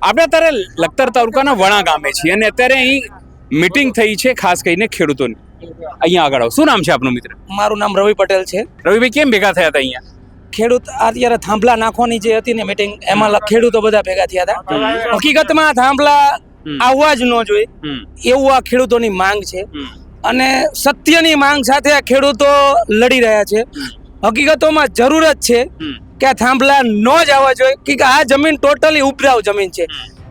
આપણે અત્યારે લખતર તાલુકાના વણા ગામે છીએ અને અત્યારે અહીં મીટિંગ થઈ છે ખાસ કરીને ખેડૂતોની. અહીંયા આગળ આવો. શું નામ છે આપનું મિત્ર? મારું નામ રવિ પટેલ છે. રવિભાઈ, કેમ ભેગા થયા હતા અહીંયા? ખેડૂત અત્યારે થાંભલા નાખવાની જે હતી ને મીટિંગ, એમાં ખેડૂતો બધા ભેગા થયા હતા. હકીકતમાં થાંભલા આવવા જ ન જોઈએ એવું આ ખેડૂતોની માંગ છે અને સત્યની માંગ સાથે આ ખેડૂતો લડી રહ્યા છે. હકીકતોમાં જરૂરત છે કે આ થાંભલા ન જ આવવા જોઈએ કે આ જમીન ટોટલી ઉપજાઉ જમીન છે.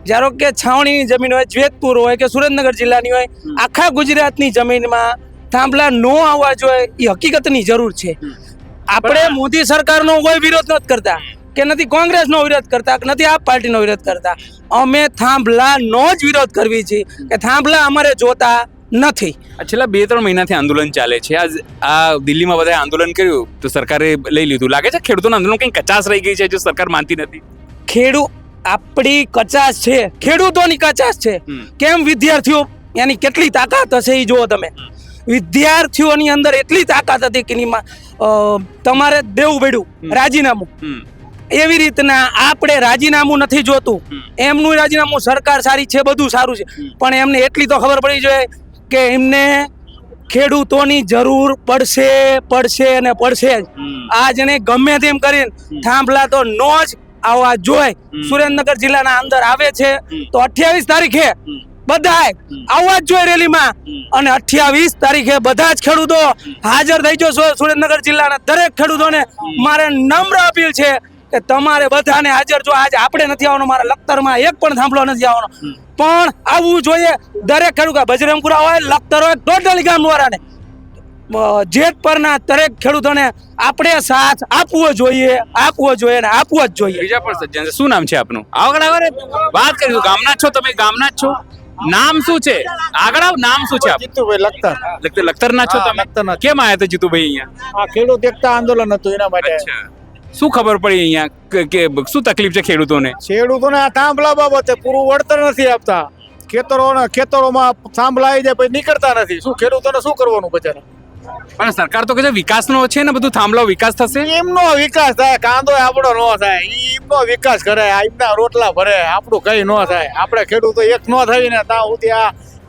ધારો કે છાવણીની જમીન હોય, જેતપુર હોય કે સુરેન્દ્રનગર જિલ્લાની હોય, આખા ગુજરાતની જમીનમાં થાંભલા ન આવવા જોઈએ એ હકીકતની જરૂર છે. આપણે મોદી સરકારનો કોઈ વિરોધ નથી કરતા કે નથી કોંગ્રેસનો વિરોધ કરતા કે નથી આપ પાર્ટીનો વિરોધ કરતા. અમે થાંભલાનો જ વિરોધ કરવી છે કે થાંભલા અમારે જોતા નથી. છેલ્લા 2-3 મહિનાથી આંદોલન ચાલે છે. આ દિલ્હીમાં બધાએ આંદોલન કર્યું તો સરકારે લઈ લીધું. લાગે છે ખેડૂતોના આંદોલન કંઈ કચાશ રહી ગઈ છે જો સરકાર માનતી નથી? આપણી કચાશ છે, ખેડૂતોની કચાશ છે. કેમ વિદ્યાર્થીઓ એની કેટલી તાકાત હશે એ જુઓ તમે. વિદ્યાર્થીઓની અંદર એટલી તાકાત હતી કે તમારે દેવું પડ્યું રાજીનામું. એવી રીતના આપણે રાજીનામું નથી જોતું. એમનું રાજીનામું સરકાર સારી છે, બધું સારું છે, પણ એમને એટલી તો ખબર પડી જોઈએ કે એમને ખેડૂતોની જરૂર પડશે અને પડશે જ. આજને ગમે તેમ કરીને થાંભલા તો નો જ આવવા જોઈએ. સુરેન્દ્રનગર જિલ્લાના અંદર આવે છે તો 28 તારીખે બધાએ આવવા જ જોઈએ રેલીમાં અને 28 તારીખે બધા જ ખેડૂતો હાજર થઈ જશો. સુરેન્દ્રનગર જિલ્લાના દરેક ખેડૂતોને મારે નમ્ર અપીલ છે કે તમારે બધાને હાજર જો. આજે આપણે નથી આવવાનું, મારા લખતરમાં એક પણ થાંભલો નથી આવવાનો, પણ આવવું જોઈએ દરેક ખેડૂત. બજરંગપુરા હોય, લખતર હોય, ટોટલી ગામવાળાને, જેતપરના દરેક ખેડૂતોને આપણે સાથ આપવો જોઈએ ને આપવો જ જોઈએ. બીજા પણ સજ્જન છે. શું નામ છે આપનું? આગળ વાત કરીશું. ગામના છો તમે? ગામના જ છો? નામ શું છે? આગળ આવ. નામ શું છે આપનું? જીતુભાઈ લખતર. લખતરના છો તમે? લખતરના. કેમ આવ્યા હતા જીતુભાઈ અહીંયા? આ ખેડૂત એકતા આંદોલન હતું એના માટે. શું ખબર પડી અહીંયા કે શું તકલીફ છે ખેડૂતોને? ખેડૂતોને આ થાંભલા બાબતે પૂરું વળતર નથી આપતા. ખેતરોમાં થાંભલા આવી જાય પછી નીકળતા નથી. શું ખેડૂતોને શું કરવાનું બચારા? પણ સરકાર તો કહે છે વિકાસનો છે ને, બધું થાંભલા વિકાસ થશે. એમનો વિકાસ થાય, કાંદો આપણો ન થાય. એમનો વિકાસ કરે, એમના રોટલા ભરે, આપણું કઈ ન થાય. આપણે ખેડૂતો એક ન થઈ ને ત્યાં સુધી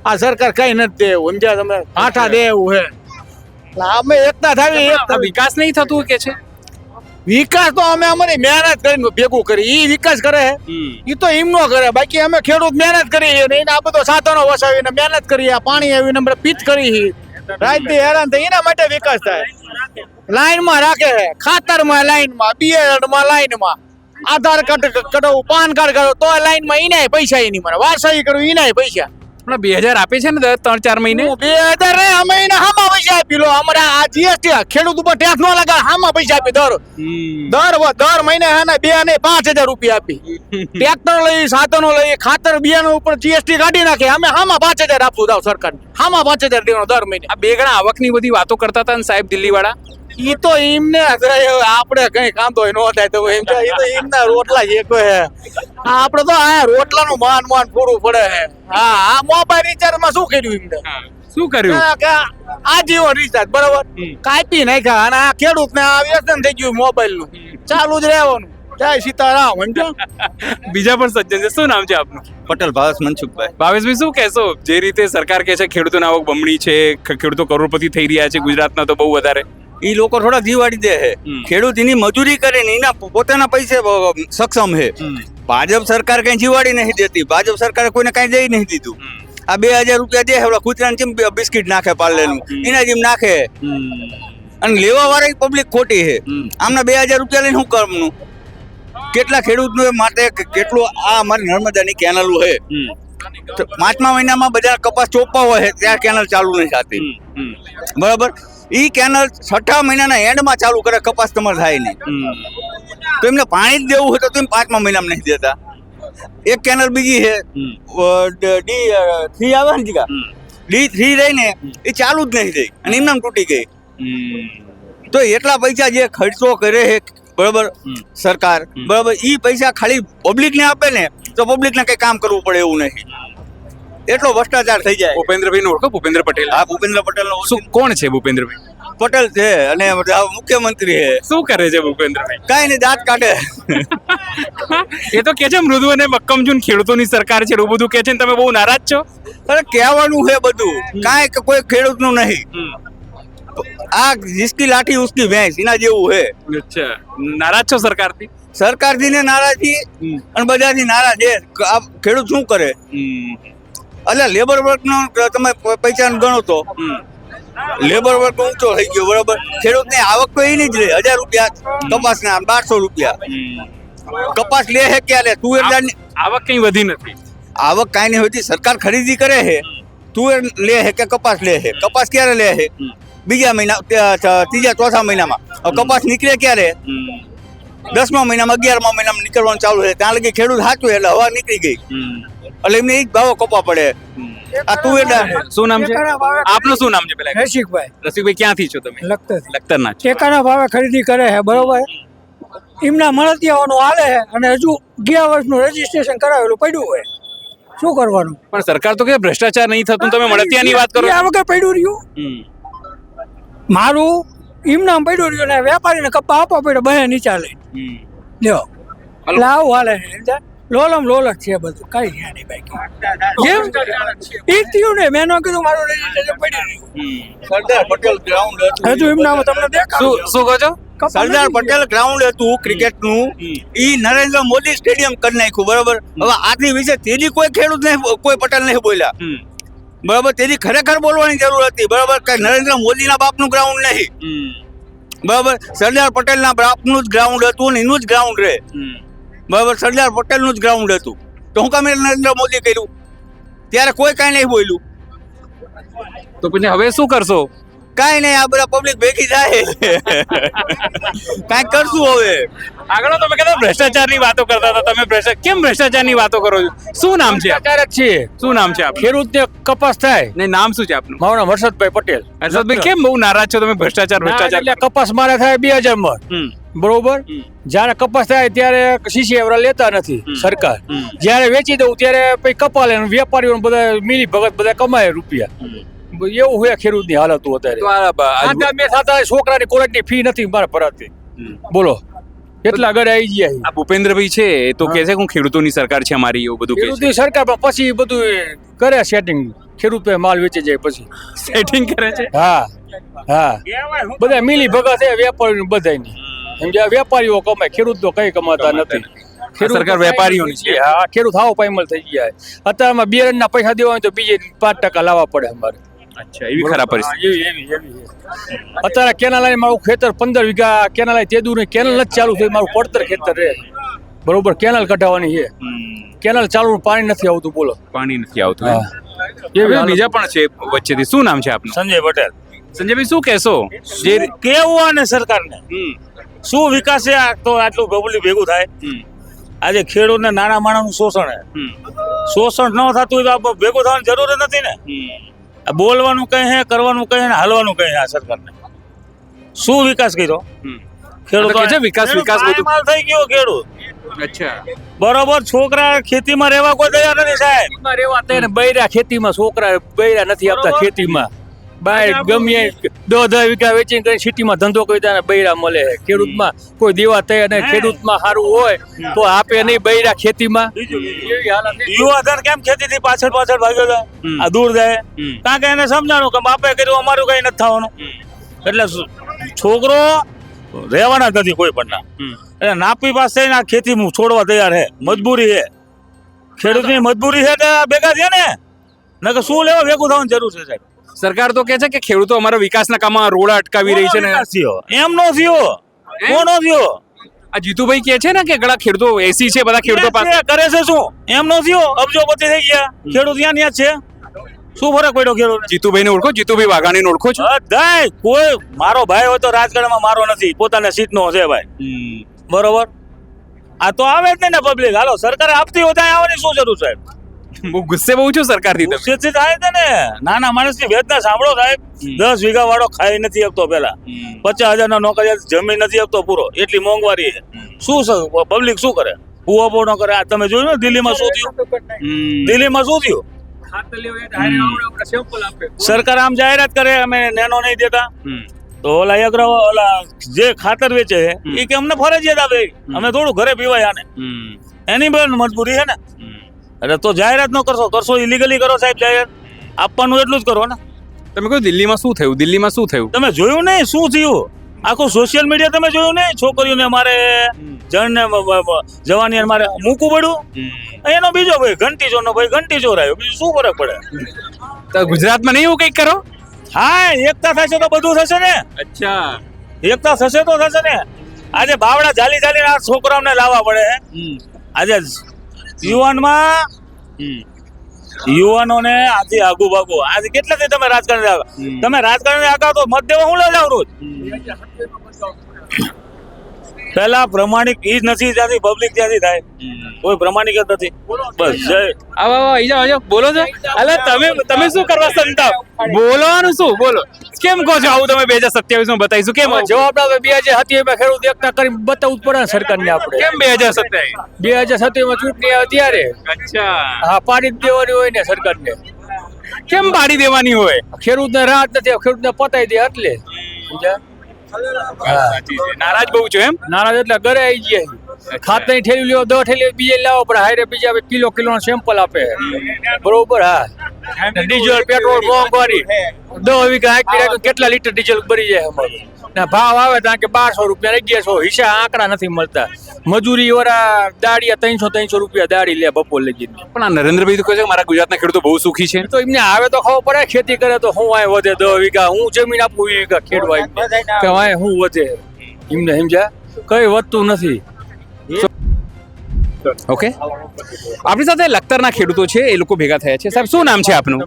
આ સરકાર કઈ નથી દેવું. સમજ્યા તમે? આઠા દેવું છે. અમે એકતા થાય. વિકાસ નહીં થતું કે છે? વિકાસ તો અમે અમારી મહેનત કરીને ભેગું કરી. ઈ વિકાસ કરે ઈ તો એમનો કરે. બાકી અમે ખેડૂત મહેનત કરીએ ને આ બધો સાધનો વસાવીને મહેનત કરીએ, પાણી આવીને અમે પીત કરી રાતથી હેરાન થઈ. એના માટે વિકાસ થાય. લાઈનમાં રાખે છે, ખાતરમાં લાઈનમાં, બિયારણમાં લાઈનમાં, આધાર કાર્ડ કઢાવું, પાન કાર્ડ કઢાવું તો લાઈનમાં એનાય પૈસા એની મને વારસાઈ કરવું એનાય પૈસા. 2000 આપે છે ને 3-4 મહિને? 2000 ને અમે એને હામાં પૈસા આપી લો. અમારે આ જીએસટી ખેડૂત ઉપર ટેક્સ ન લગાડ, હામાં પૈસા આપી દર મહિને હે 2 ને 5000 રૂપિયા આપી. ટ્રેક્ટર લઈ, સાધનો લઈ, ખાતર બિયારણ ઉપર જીએસટી કાઢી નાખે. અમે હામાં 5000 આપવું દાવ સરકાર. હામાં 5000 દેવાનો દર મહિને. આ 2 ગણા આવકની બધી વાતો કરતા હતા ને સાહેબ દિલ્હી વાળા. ઈ તો એમને આપણે કઈ કાંદો ન થાય તો એમ એ તો એમના રોટલા જે કહે. આપણે તો આ રોટલાનું માન પૂરું પડે છે. હા, આ મોબાઈલ રિચાર્જમાં શું કર્યું એમને? શું કર્યું? આજીવન રિચાર્જ બરાબર કાપી નાખ્યા અને આ ખેડૂત ને આ વ્યસન થઈ ગયું મોબાઈલ નું. ચાલુ જ રહેવાનું. જય સીતારામ. બીજા પણ સજ્જન છે. શું નામ છે આપનું? પટેલ ભાવેશ મનસુખભાઈ. ભાવેશભાઈ, શું કહેશો? જે રીતે સરકાર કહે છે ખેડૂતોની આવક બમણી છે, ખેડૂતો કરોડપતિ થઈ રહ્યા છે ગુજરાતના તો બહુ વધારે, ઈ લોકો થોડા જીવાડી દે છે. ખેડૂત એની મજૂરી કરે ને એના પોતાના પૈસે સક્ષમ છે. ભાજપ સરકાર કઈ જીવાડી નહીં દેતી. ભાજપ સરકારે કોઈને કઈ દઈ નહીં દીધું. આ 2000 રૂપિયા દે હવે કૂતરાને જેમ બિસ્કિટ નાખે પાર્લેનું એના જેમ નાખે અને લેવા વાળા પબ્લિક ખોટી છે. આમના 2000 રૂપિયા લઈને શું કરવાનું? કેટલા ખેડૂત માટે કેટલું આ અમારી નર્મદાની કેનલો છે. 5મા મહિનામાં બધા કપાસ ચોપવા હોય ત્યાં કેનલ ચાલુ નહીં થતી. બરાબર? ઈ કેનલ 6ઠા મહિનાના એન્ડમાં ચાલુ કરે, કપાસ તમારે થાય નહીં. તો એમને પાણી જ દેવું હોય તો તમે 5મા મહિનામાં નહીં દેતા. એક કેનલ બીજી છે D3 આવે ને જીગા, D3 રહીને એ ચાલુ જ નહીં થઈ અને એમનામ તૂટી ગઈ. તો એટલા પૈસા જે ખર્ચો કરે છે બરાબર સરકાર, બરાબર ઈ પૈસા ખાલી પબ્લિક ને આપે ને તો પબ્લિક ને કઈ કામ કરવું પડે એવું નહીં. એટલો ભ્રષ્ટાચાર થઈ જાય. ભૂપેન્દ્રભાઈ નો ઓળખો? ભૂપેન્દ્ર પટેલ. હા, ભૂપેન્દ્ર પટેલ નો. શું કોણ છે ભૂપેન્દ્રભાઈ? પટેલ છે અને મુખ્યમંત્રી છે. શું કરે છે ભૂપેન્દ્રભાઈ? કાંઈ નહીં, દાંત કાઢે. એ તો કે છે મૃદુ અને મક્કમ જૂન ખેડૂતોની સરકાર છે, એવું બધું કે છે ને તમે બહુ નારાજ છો. અરે કહેવાનું છે બધું, કાંઈ કોઈ ખેડૂતનું નહીં. આ જીસકી લાઠી ઉસકી ભેંસ એના જેવું છે. અચ્છા, નારાજ છો સરકારથી? સરકારથી ને નારાજી અને બધાથી નારાજ છે. આ ખેડૂત શું કરે? એટલે લેબર વર્કનો તમે પૈસા ગણો તો લેબર વર્ક ઊંચો થઈ ગયો, બરોબર. ખેડૂતને આવક તો એની જ રહે, 1000 રૂપિયા કપાસના, 1200 રૂપિયા કપાસ લે છે ક્યારે? તુવેર આવક કઈ વધી નથી. આવક કાંઈ નહીં હોતી. સરકાર ખરીદી કરે છે, તુવેર લે છે કે કપાસ લે છે? કપાસ ક્યારે લે છે? બીજા મહિના, ત્રીજા ચોથા મહિનામાં. કપાસ નીકળે ક્યારે? 10મા મહિનામાં, 11મા મહિનામાં નીકળવાનું ચાલુ છે. ત્યાં લગી ખેડૂત સાચું એટલે હવા નીકળી ગઈ, એટલે એમને એ જ ભાવો કપવા પડે. આ તુવેર શું નામ છે આપનું? શું નામ છે પેલા? રસિકભાઈ. રસિકભાઈ ક્યાંથી છો તમે? લખતરના છો. ટેકાના ભાવે ખરીદી કરે છે, બરોબર. એમના મળતિયાઓનું હાલે છે અને હજુ ગયા વર્ષનું રજીસ્ટ્રેશન કરાવેલું પડ્યું હોય, શું કરવાનું? પણ સરકાર તો કે ભ્રષ્ટાચાર નહીં થતું, તમે મળતિયાની વાત કરો. આ વગર પડ્યું રહ્યું મારું, એમના પડ્યું રહ્યું ને વેપારીને કપ્પા આપવા પડ્યો બહે નીચા લઈ લ્યો. એટલે આવું હાલે છે, લોલમ લોલક છે બધું, કઈ છે નહીં બાકી. જેમ એ થયું ને, મેં ન કીધું મારું રજીસ્ટ્રેશન પડ્યું રહ્યું. સરદાર પટેલ ગ્રાઉન્ડ હજુ એમનામાં તમને દેખાડું. શું કહો છો? સરદાર પટેલ ગ્રાઉન્ડ હતું ક્રિકેટનું, ઈ નરેન્દ્ર મોદી સ્ટેડિયમ કરી નાખ્યું, બરોબર. હવે આથી વિશે તેજી કોઈ ખેડૂત નહીં, કોઈ પટેલ નહીં બોલ્યા, બરોબર. તેજી ખરેખર બોલવાની જરૂર હતી, બરોબર. કે નરેન્દ્ર મોદીના બાપનું ગ્રાઉન્ડ નહીં, બરોબર. સરદાર પટેલના બાપનું જ ગ્રાઉન્ડ હતું ને એનું જ ગ્રાઉન્ડ રહે, બરોબર. સરદાર પટેલનું જ ગ્રાઉન્ડ હતું, તો હું કામ નરેન્દ્ર મોદી કર્યું? ત્યારે કોઈ કાંઈ નહીં બોલ્યું. તો પછી હવે શું કરશો? કાંઈ નહીં, આ બધા પબ્લિક ભેગી થાય, કાંઈક કરશું હવે. આગળ તમે કહેતા ભ્રષ્ટાચારની વાતો કરતા હતા, તમે કેમ ભ્રષ્ટાચારની વાતો કરો છો? શું નામ છે? શું નામ છે આપનું? ખેડૂતને કપાસ થાય ને નામ શું છે આપનું? મારું નામ હર્ષદભાઈ પટેલ. હર્ષદભાઈ કેમ બહુ નારાજ છો તમે? ભ્રષ્ટાચાર એટલે કપાસ મારે થાય 2000 માં, બરોબર. જયારે કપાસ થાય ત્યારે સીસીએવરા લેતા નથી સરકાર, જયારે વેચી દઉં ત્યારે પછી કપા લે, વેપારીઓ બધા મિલી ભગત બધા કમાય રૂપિયા. એવું હોય ખેડૂતની હાલત અત્યારે. મેં થતા છોકરાની કોલેજની ફી નથી મારે ભરાતી, બોલો કેટલા ઘરે આવી ગયા. આ ભૂપેન્દ્રભાઈ છે એ તો કહે છે કે હું ખેડૂતોની સરકાર છે અમારી, એવું બધું કહે છે. ખેડૂતની સરકાર પણ પછી બધું કરે સેટિંગ, ખેડૂત માલ વેચી જાય પછી સેટિંગ કરે છે. હા હા, બધા મિલી ભગત છે વેપારીઓ બધાની, સમજ્યા? વેપારીઓ કમાય, ખેડૂત તો કઈ કમાતા નથી. સરકાર વેપારીઓની છે. હા, ખેડૂત હાવ પાયમલ થઈ ગયા. અત્યારમાં બિયારણના પૈસા દેવા હોય તો બીજે 5% લાવવા પડે અમારે. અચ્છા, એવી ખરાબ પરિસ્થિતિ. અત્યારે કેનાલ મારું ખેતર 15 વીઘા કેનાલ તેદુર કેનાલ નથી ચાલુ થઈ, મારું પડતર ખેતર રહે, બરોબર. કેનાલ કઢાવવાની છે, કેનાલ ચાલુ, પાણી નથી આવતું, બોલો. પાણી નથી આવતું. એ બીજા પણ છે વચ્ચેથી. શું નામ છે આપનું? સંજય પટેલ. સંજયભાઈ શું કહેશો? જે કેવું આને સરકારને શું વિકાસ છે? તો આટલું પબ્લિક ભેગું થાય. આજે ખેડૂતને નાના માણસનું શોષણ શોષણ ન થતું હોય તો ભેગું થવાની જરૂર નથી ને. બોલવાનું કઈ હે, કરવાનું કઈ ને હાલવાનું કઈ આ સરકારને શું વિકાસ કર્યો? ખેડૂતો વિકાસ બધું માલ થઈ ગયો ખેડૂત. અચ્છા, બરોબર. છોકરા ખેતીમાં રહેવા કોઈ તૈયાર નથી સાહેબ. રહેવા તૈયાર, બૈરા ખેતીમાં, છોકરા બૈરા નથી આપતા ખેતીમાં. બહાર ગમે 10 વીઘા વેચીને કરીને સિટીમાં ધંધો કરી દે, બૈરા મળે. ખેડૂતમાં કોઈ દેવા તૈયાર નહીં. ખેડૂતમાં સારું હોય તો આપે નહીં બૈરા ખેતીમાં. યુવાધન કેમ ખેતીથી પાછળ ભાગ્યો જાય, આ દૂર જાય? કારણ કે એને સમજાણું કે બાપે કર્યું, અમારું કઈ નથી થવાનું. એટલે છોકરો રહેવાના જ નથી કોઈ પણ. એટલે નાપી પાસે થઈને આ ખેતી છોડવા તૈયાર છે. મજબૂરી છે, ખેડૂતની મજબૂરી છે. ભેગા થયા ને, નકર શું લેવા ભેગું થવાની જરૂર છે સાહેબ? સરકાર તો કહે છે કે ખેડૂતો અમારા વિકાસના કામમાં રોડા અટકાવી રહી છે ને. એમ નો થયો, કોનો થયો? આ જીતુભાઈ કહે છે ને કે ઘણા ખેડૂતો એસી છે, બધા ખેડૂતો પાસે કરે છે. શું એમ નો થયો? અબજોપતિ થઈ ગયા ખેડૂત. ત્યાં જ છે. શું ફરક પડ્યો ખેડૂત? જીતુભાઈ ને ઓળખો? જીતુભાઈ વાઘાણીને ઓળખો છો? બધાય. કોઈ મારો ભાઈ હોય તો રાજકારણમાં મારો નથી, પોતાના સીટ નો છે ભાઈ, બરોબર. આ તો આવે જ નહીં ને પબ્લિક. હાલો સરકાર આપતી હોય ત્યાં આવવાની શું જરૂર સાહેબ? બહુ ગુસ્સે બહુ છું સરકારથી. ગુસ્સેથી થાય છે ને. નાના માણસની વેદના સાંભળો સાહેબ. 10 વીઘા વાળો ખાઈ નથી આપતો, પેલા 50,000 ના નોકરી જમીન નથી આપતો પૂરો, એટલી મોંઘવારી છે. શું પબ્લિક શું કરે? હુઆપો ન કરે. આ તમે જોયું ને દિલ્હીમાં શું થયું? દિલ્હીમાં શું થયું? સરકાર આમ જાહેરાત કરે અમે નેનો નહીં દેતા, તો ઓલા એગ્રો ઓલા જે ખાતર વેચે છે એ કે અમને ફરજિયાત આપે, અમે થોડું ઘરે પીવાય આને, એની પણ મજબૂરી છે ને. એટલે તો જાહેરાત ન કરશો ઇલીગલી કરો સાહેબ, જાહેરાત આપવાનું એટલું જ કરો ને. તમે કહો દિલ્હીમાં શું થયું? દિલ્હીમાં શું થયું? તમે જોયું નહીં શું થયું? આખું સોશિયલ મીડિયા તમે જોયું નહીં? છોકરીઓને મારે જણને જવાની મારે મૂકવું પડ્યું. એનો બીજો ભાઈ ઘંટી ચોર નો ભાઈ ઘંટી ચોર આવ્યો, બીજું શું ફરક પડે? તો ગુજરાતમાં નહીં એવું કંઈક કરો? હા, એકતા થશે તો બધું થશે ને. અચ્છા, એકતા થશે તો થશે ને. આજે બાવડા ચાલી આ છોકરાઓને લાવવા પડે. આજે યુવાનોને આથી આગુ ભાગો. આજે કેટલાથી તમે રાજકારણ આગળ તો મત દેવા હું લઈ જાવ રોજ. પેલા પ્રમાણિક ઈ જ નથી, ત્યાંથી પબ્લિક ત્યાંથી થાય. કોઈ પ્રમાણિક જ નથી. બસ જય. આવો બોલો છો. અલે તમે શું કરવા સંતાપ? બોલવાનું શું? બોલો. કેમ કહો છો આવું? તમે 2027 માં બતાવીશું કેમ? જવાબ આપે 2027 માં ખેડૂત એકતા કરી બતાવવું જ પડે ને સરકારને આપણે. કેમ 2027? 2027 માં ચૂંટણી આવે ત્યારે અચ્છા, હા પાડી જ દેવાની હોય ને સરકારને. કેમ પાડી દેવાની હોય? ખેડૂતને રાહત નથી, ખેડૂતને પતાવી દે એટલે. સમજ્યા? નારાજ બહુ છો એમ? નાના એટલે ઘરે આવી જાય. ખાતરની થેલી લ્યો, 10 થેલી બીજે લાવો પણ હારે બીજા કિલો નો સેમ્પલ આપે. બરોબર. હા, ડીઝલ પેટ્રોલ મોંઘવારી 10 વીઘા આંકી કેટલા લીટર ડીઝલ ભરી જાય અમારું. ના ભાવ આવે ત્યાં કે 1200 રૂપિયા 1100, હિસાબ આંકડા નથી મળતા. મજૂરી વાળા દાડિયા 300 રૂપિયા દાડી લે બપોર લગી. પણ આ નરેન્દ્રભાઈ તો કહે છે કે મારા ગુજરાતના ખેડૂતો બહુ સુખી છે. તો એમને આવે તો ખબર પડે, ખેતી કરે તો હું આ વધે 10 વીઘા, હું જમીન આપું 20 વીઘા ખેડવા કે આ હું વધે. એમને સમજ્યા કઈ વધતું નથી. ઓકે, આપણી સાથે લખતરના ખેડૂતો છે, એ લોકો ભેગા થયા છે. સાહેબ શું નામ છે આપનું?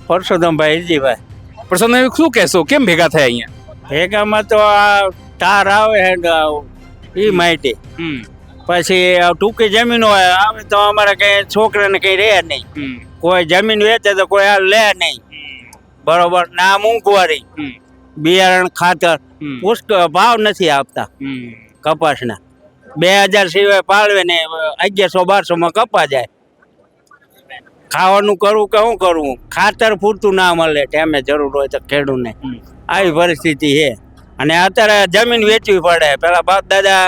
પરસોત્તમભાઈ હિરજીભાઈ. પ્રસન્ન, શું કહેશો? કેમ ભેગા થયા અહીંયા? ભેગામાં તો આ તાર આવે એ માહિતી, પછી ટૂંકી જમીન હોય આવે તો અમારે કઈ છોકરાને કઈ રહે નહીં. કોઈ જમીન વેચે તો કોઈ આ લે નહીં. બરોબર. ના મોંઘવારી, બિયારણ ખાતર પુષ્કળ ભાવ નથી આપતા કપાસના. 2000 સિવાય પાળવે ને 1100-1200 માં કપા જાય. ખાવાનું કરવું કે શું કરવું? ખાતર પૂરતું ના મળે ટાઈમે જરૂર હોય તો ખેડૂતને. આવી પરિસ્થિતિ છે. અને અત્યારે જમીન વેચવી પડે. પેલા બાપ દાદા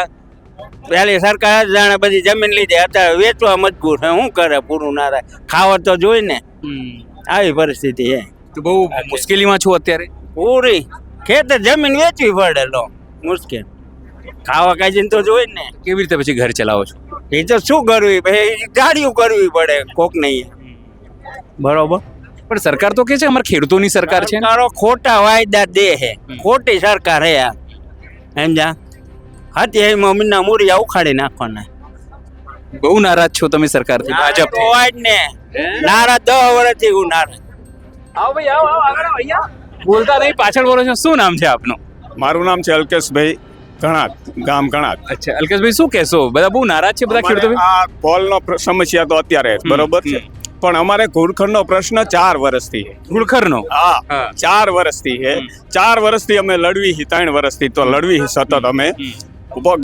પેલી સરકાર જાણે બધી જમીન લીધી, અત્યારે વેચવા મજબૂર છે. શું કરે? પૂરું ના થાય. ખાવા તો જોઈ ને. આવી પરિસ્થિતિ છે. તો બહુ મુશ્કેલીમાં છું અત્યારે. પૂરી ખેતર જમીન વેચવી પડે લો, મુશ્કેલ. ખાવા કાઢીને તો જોઈ ને. કેવી રીતે પછી ઘર ચલાવો છો? એ તો શું કરવી, ગાડીઓ કરવી પડે કોક નહીં. બરોબર. પણ સરકાર તો કે છે અમારે ખેડૂતોની સરકાર છે. સરકારો ખોટા વાયદા દે છે. ખોટી સરકાર હે આ. સમજા? હતી એમાં મીના મૂળિયા ઉખાડી નાખવાના. બહુ નારાજ છો તમે સરકારથી, ભાજપ? ને નારાજ 10 વર્ષથી હું નારાજ. આવો ભાઈ, આવો આગળ આવો. અહીંયા બોલતા નહીં, પાછળ બોલો છો. શું નામ છે આપનું? મારું નામ છે અલ્કેશભાઈ ઘણાત, ગામ ઘણાત. અચ્છા, અલ્કેશભાઈ શું કહેશો? બધા બહુ નારાજ છે બધા ખેડૂતો. આ કોલનો સમસ્યા તો અત્યારે બરોબર છે, પણ અમારે ઘુડખરનો પ્રશ્ન 4 વર્ષથી છે. ઘુડખરનો? હા, 4 વર્ષથી છે. 4 વર્ષથી અમે લડવી, 3 વર્ષથી તો લડવી સતત અમે.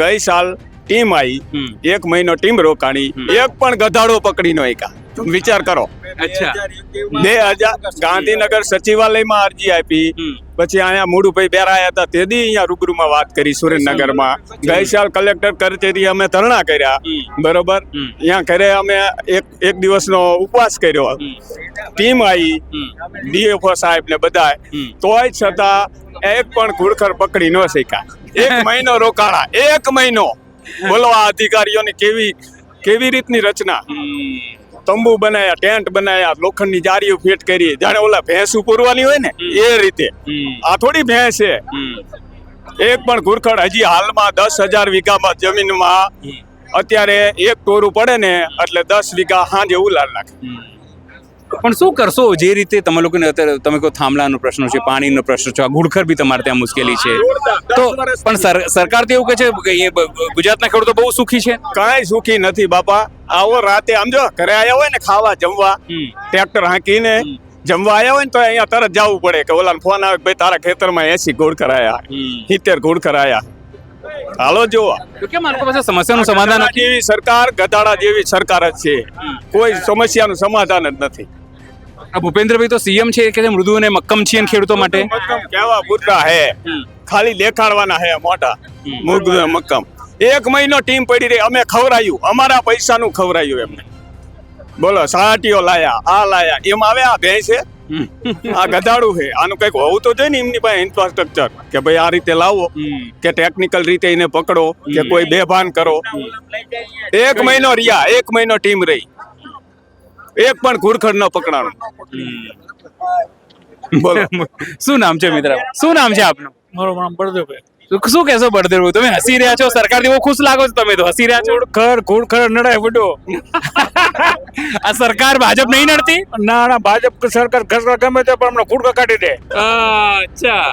ગઈ સાલ ટીમ આવી, 1 મહિનો ટીમ રોકાણી, એક પણ ગધાડો પકડી નો એકા. તમે વિચાર કરો. અચ્છા, 2000 ગાંધીનગર સચિવાલયમાં અરજી આપી, પછી અહીંયા મૂળુભાઈ બેરાયા હતા તેદી અહીંયા રૂબરૂમાં વાત કરી સુરેન્દ્રનગરમાં. ગઈ સાલ કલેક્ટર કચેરી અમે ધરણા કર્યા, બરોબર. અહીંયા ઘરે અમે એક દિવસનો ઉપવાસ કર્યો. ટીમ આવી, ડીએફઓ સાહેબ ને બધા, તોય છતાં એક પણ ઘુડખર પકડી ન શક્યા. 1 મહિનો રોકાણા, 1 મહિનો. બોલો આ અધિકારીઓની કેવી રીતની રચના. તંબુ બનાયા, ટેન્ટ બનાયા, લોખંડની જારીઓ ફિટ કરી, જાણે ઓલા ભેંસું પૂરવાની હોય ને એ રીતે. આ થોડી ભેંસ છે. એક પણ ઘુડખર હજી હાલમાં 10,000 વીઘામાં જમીનમાં અત્યારે એક ટોરું પડે ને એટલે 10 વીઘા હાંજે ઉલાર નાખે. પણ શું કરશો? જે રીતે તમે લોકોને અત્યારે તમે કહો થાંભલાનો પ્રશ્ન છે, પાણીનો પ્રશ્ન છે, આ ઘુડખર બી તમારે ત્યાં મુશ્કેલી છે, તો પણ સરકાર તો એવું કહે છે કે ગુજરાતના ખેડૂતો બહુ સુખી છે. કાંઈ સુખી નથી બાપા. આવો રાતે આમ જો ઘરે આવ્યા હોય ને ખાવા જમવા, ટ્રેક્ટર હાંકીને જમવા આવ્યા હોય ને તો અહીંયા તરત જવું પડે કે ઓલાને ફોન આવે ભાઈ તારા ખેતરમાં 80 ઘુડખર આયા, 70 ઘુડખર આયા. હાલો જોવા. તો કેમ આ લોકો પાસે સમસ્યાનું સમાધાન નથી? જેવી સરકાર ગધાડા જેવી સરકાર જ છે. કોઈ સમસ્યાનું સમાધાન જ નથી. આ ભૂપેન્દ્રભાઈ તો સીએમ છે કે મૃદુ અને મક્કમ છીએ ને ખેડૂતો માટે મક્કમ કેવા બુદ્ધા હે ખાલી દેખાડવાના હે મોટા મુગ્ધ મક્કમ 1 મહિનો ટીમ પડી રહી અમે ખવરાયું અમારા પૈસાનું ખવરાયું એમને બોલો સાટીઓ લાયા આ લાયા એમ આવે આ ભેંસ છે આ ગધાડું છે આનું કઈક હોવું તો જોઈએ ને એમની પાસે ઇન્ફ્રાસ્ટ્રક્ચર કે ભાઈ આ રીતે લાવો કે ટેકનિકલ રીતે એને પકડો કે કોઈ બેભાન કરો 1 મહિનો રહ્યા 1 મહિનો ટીમ રહી એક પણ ઘુડખડ ન પકડાણું બોલો શું નામ છે મિત્ર શું નામ છે આપનું મારું નામ બળદેવભાઈ. શું કહેશો બળદેવ તમે હસી રહ્યા છો સરકારથી બહુ ખુશ લાગો છો તમે તો હસી રહ્યા છો ઘુડખર નડાય વડો. આ સરકાર ભાજપ નહીં નડતી ના ના ભાજપ સરકાર ખસરા ગમે તે પણ હમણાં ઘુડકા કાઢી દે. અચ્છા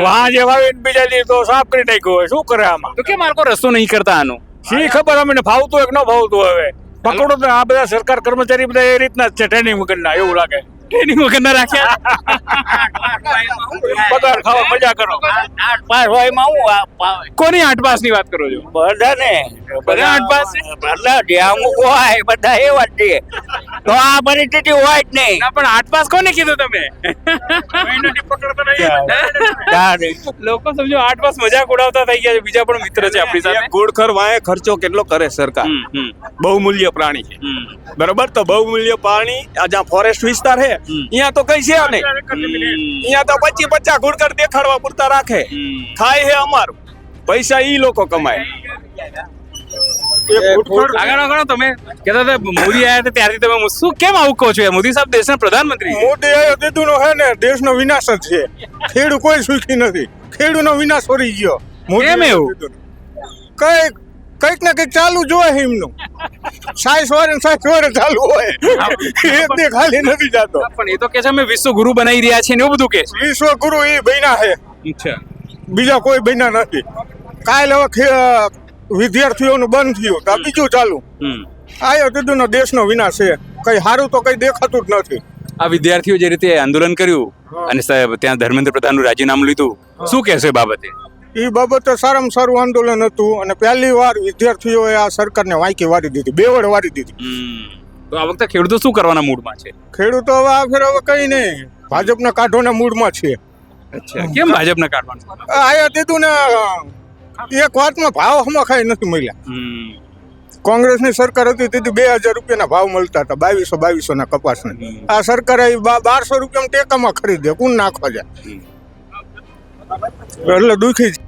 વાં જે વાવીને બીજા દી તો સાફ કરી નાખ્યો હોય શું કરે આમાં તો કેમ આ લોકો રસ્તો નહીં કરતા આનો શી ખબર અમને ફાવતું હોય કે ન ફાવતું હવે પકડો તો આ બધા સરકાર કર્મચારી બધા એ રીતના જ છે ટ્રેનિંગ વગરના એવું લાગે ટ્રેનિંગ વગર ના રાખ્યા પગાર ખાવા મજા કરો. 8 હોય માં હું કોની 8 પાસ ની વાત કરો છો બધાને બધા 8 પાસ છે? બધા જ્યાં અમુક હોય બધા એવા જ છે તો આ પરિસ્થિતિ હોય જ નહીં. ના પણ 8 પાસ કોને કીધું તમે લોકો સમજો 8 પાસ મજાક ઉડાવતા થઈ ગયા છે બીજા પણ મિત્ર છે આપણી સાથે ઘુડખર વાંહે ખર્ચો કેટલો કરે સરકાર બહુમૂલ્ય પ્રાણી છે બરોબર તો બહુમૂલ્ય પ્રાણી આ જ્યાં ફોરેસ્ટ વિસ્તાર છે અહીંયા તો કઈ છે નહીં અહીંયા તો 25 ઘુડખર દેખાડવા પૂરતા રાખે ખાય છે અમારું પૈસા ઈ લોકો કમાય આગળ આગળ તમે કહેતા હતા મોદી આયા હતા ત્યારથી તમે શું કેમ આવું કહો છો યાર? મોદી સાહેબ દેશના પ્રધાનમંત્રી છે. મોદી આવ્યો દીધું હે ને દેશનો વિનાશ જ છે ખેડૂત કોઈ સુખી નથી ખેડૂતનો વિનાશ કરી ગયો કેમ એવું? કઈક ને કઈક ચાલુ જોવે છે એમનું સાઈ સવારે ચાલુ હોય એક દે ખાલી નથી જતો પણ એ તો કે છે અમે વિશ્વ ગુરુ બનાવી રહ્યા છીએ ને એવું બધું કે છે. વિશ્વ ગુરુ એ બન્યા છે અચ્છા બીજા કોઈ બન્યા નથી કાલ હવે વિદ્યાર્થીઓનું બંધ થયું તો આ બીજું ચાલુ આયો દીધું નો દેશનો વિનાશ છે કઈ સારું તો કઈ દેખાતું જ નથી આ વિદ્યાર્થીઓ જે રીતે આંદોલન કર્યું અને સાહેબ ત્યાં ધર્મેન્દ્ર પ્રધાનનું રાજીનામું લીધું શું કહેશો એ બાબતે? એ બાબતે સારામાં સારું આંદોલન હતું અને પહેલી વાર વિદ્યાર્થીઓએ આ સરકારને વાંકી વારી દીધી બેવડ વારી દીધી તો આ વખતે ખેડૂતો શું કરવાના મૂડમાં છે? ખેડૂતો હવે આખરે હવે કઈ નહીં ભાજપના કાઢવાના મૂડમાં છે અચ્છા કેમ ભાજપને કાઢવાનું? આયા દીધું ને એક વાતમાં ભાવ હમખાઈ નથી મળ્યા કોંગ્રેસની સરકાર હતી તેથી 2000 રૂપિયાના ભાવ મળતા હતા 2200 ના કપાસને આ સરકારે 1200 રૂપિયામાં ટેકામાં ખરીદે કોણ નાખવા જાય એટલે દુઃખી છે.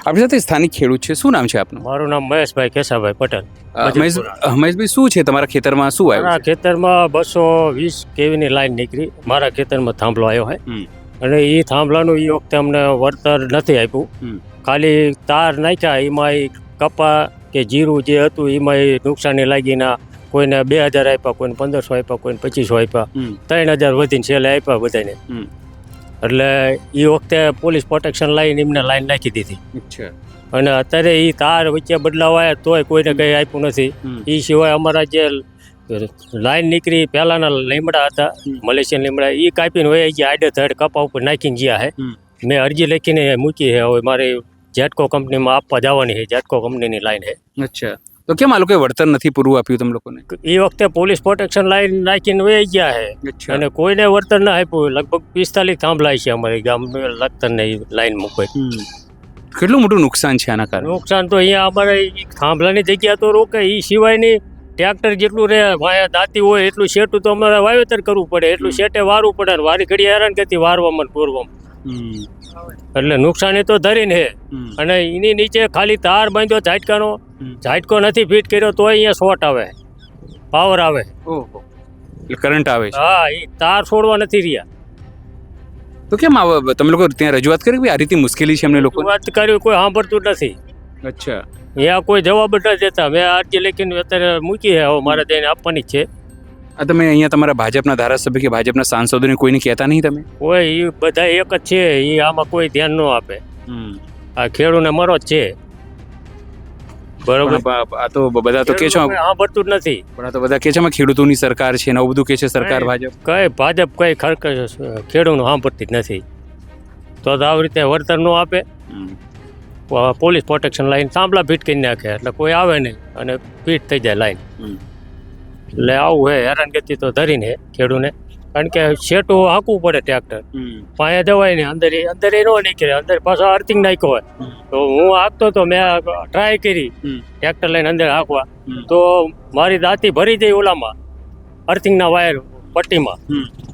આપણી સાથે સ્થાનિક ખેડૂત છે શું નામ છે આપનું? મારું નામ મહેશભાઈ કેશાભાઈ પટેલ. હમેશભાઈ શું છે તમારા ખેતરમાં શું આવ્યું મારા ખેતરમાં 220 કેવીની લાઈન નીકળી મારા ખેતરમાં થાંભલો આવ્યો હોય અને એ થાંભલાનું એ વખતે અમને વળતર નથી આપ્યું ખાલી તાર નાખ્યા એમાં કપા કે જીરું જે હતું એમાં નુકસાની લાગીને કોઈને 2000 આપ્યા કોઈને 1500 આપ્યા કોઈને 2500 આપ્યા 3000 વધીને છેલ્લે આપ્યા બધાને એટલે એ વખતે પોલીસ પ્રોટેક્શન લાઈન એમને લાઈન નાખી દીધી અને અત્યારે એ તાર વચ્ચે બદલાવાયા તોય કોઈને કંઈ આપ્યું નથી. એ સિવાય અમારા જે લાઈન નીકળી પહેલાના લીમડા હતા મલેશિયન લીમડા એ કાપીને હોય ગયા આડે થડ કપા ઉપર નાખીને ગયા હે મેં અરજી લખીને મૂકી છે હવે મારે જેટકો કંપનીમાં આપવા જવાની છે જેટકો કંપનીની લાઈન છે. અચ્છા તો કેમ આ લોકોએ વળતર નથી પૂરું આપ્યું તમે લોકોને? એ વખતે પોલીસ પ્રોટેક્શન લાઈન નાખીને વહી ગયા છે અને કોઈને વળતર ના આપ્યું લગભગ 45 થાંભલા છે અમારી ગામ લગતર ને લાઈન મૂકવાય. કેટલું મોટું નુકસાન છે આના કારણે? નુકસાન તો અહીંયા અમારે થાંભલાની જગ્યા તો રોકે એ સિવાયની ટ્રેક્ટર જેટલું રહે વાયા દાતી હોય એટલું શેટું તો અમારે વાવેતર કરવું પડે એટલું શેટે વારવું પડે ને વારી ઘડી હેરાન કરતી વારવામાં પૂરવામાં એટલે નુકસાની તો ધરીને હે અને એની નીચે ખાલી તાર બાંધ્યો ઝાટકો નથી ફિટ કર્યો તો અહીંયા શોર્ટ આવે પાવર આવે કરંટ આવે છે. હા એ તાર છોડવા નથી રહ્યા તો કેમ આવે તમે લોકો ત્યાં રજૂઆત કરી કે આ રીતે મુશ્કેલી છે એમને લોકો? વાત કર્યું કોઈ સાંભળતું નથી. અચ્છા અહીંયા કોઈ જવાબ જ નથી દેતા મેં અરજી લખીને અત્યારે મૂકી છે હવે મારે તેને આપવાની જ છે. આ તમે અહીંયા તમારા ભાજપના ધારાસભ્ય કે ભાજપના સાંસદોને કોઈને કહેતા નહીં તમે? કોઈ એ બધા એક જ છે એ આમાં કોઈ ધ્યાન ન આપે આ ખેડૂને મરો જ છે બરોબર. આ તો બધા તો કે છે સાંભળતું જ નથી પણ આ તો બધા કે છે ખેડૂતોની સરકાર છે ને આવું બધું કે છે સરકાર ભાજપ. કઈ ભાજપ કઈ ખેડૂતનું સાંભળતી જ નથી તો આવી રીતે વળતર ન આપે પોલીસ પ્રોટેક્શન લાઈન થાંભલા ફિટ કરી નાખે એટલે કોઈ આવે નહીં અને ફિટ થઈ જાય લાઈન એટલે આવું હે હેરાનગતિ તો ધરીને ખેડૂને, કારણ કે શેટું હાંકવું પડે ટ્રેક્ટર, પાયા દવાય ને અંદર અંદર એ નો નીકળે, અંદર પાછો અર્થિંગ નાખ્યો હોય. તો હું હાંકતો તો મેં ટ્રાય કરી ટ્રેક્ટર લઈને અંદર હાંકવા, તો મારી દાંતી ભરી દઈ ઓલામાં અર્થિંગના વાયર પટ્ટીમાં.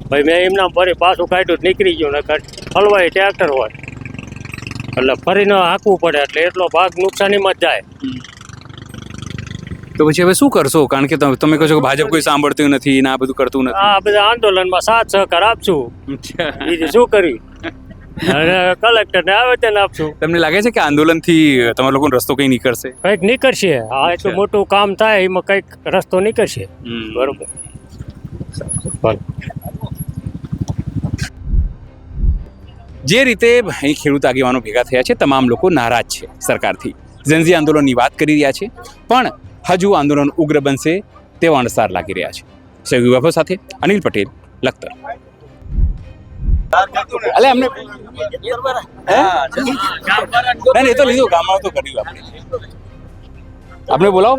ભાઈ મેં એમના ફરી પાછું કાઢ્યું, નીકળી ગયું, નકર હલવાય ટ્રેક્ટર હોય એટલે ફરીને હાંકવું પડે, એટલે એટલો ભાગ નુકસાનીમાં જ જાય. તો પછી હવે શું કરશો? કારણ કે તમે કહો છો કે ભાજપ કોઈ સાંભળતું નથી ને આ બધું કરતું નથી. આ બધા આંદોલનમાં સાથ સહકાર આપશું, બીજું શું કર્યું, અને કલેક્ટરને આવેદન આપશું. તમને લાગે છે કે આંદોલનથી તમારા લોકોનો રસ્તો કઈ નીકળશે? કંઈક નીકળશે. આ એટલું મોટું કામ થાય એમાં કંઈક રસ્તો નીકળશે. બરોબર. જે રીતે અહીં ખેડૂત આગેવાનો ભેગા થયા છે, તમામ લોકો નારાજ છે સરકારથી. ઝેન્ઝી આંદોલનની વાત કરી રહ્યા છે, પણ હજુ આંદોલન ઉગ્ર બનશે તેવા અણસાર લાગી રહ્યા છે. સહયોગી વૈભવ સાથે અનિલ પટેલ, લખતર. અલે અમને નહીં એ તો લીધું, ગામમાં તો કર્યું આપણે બોલાવો.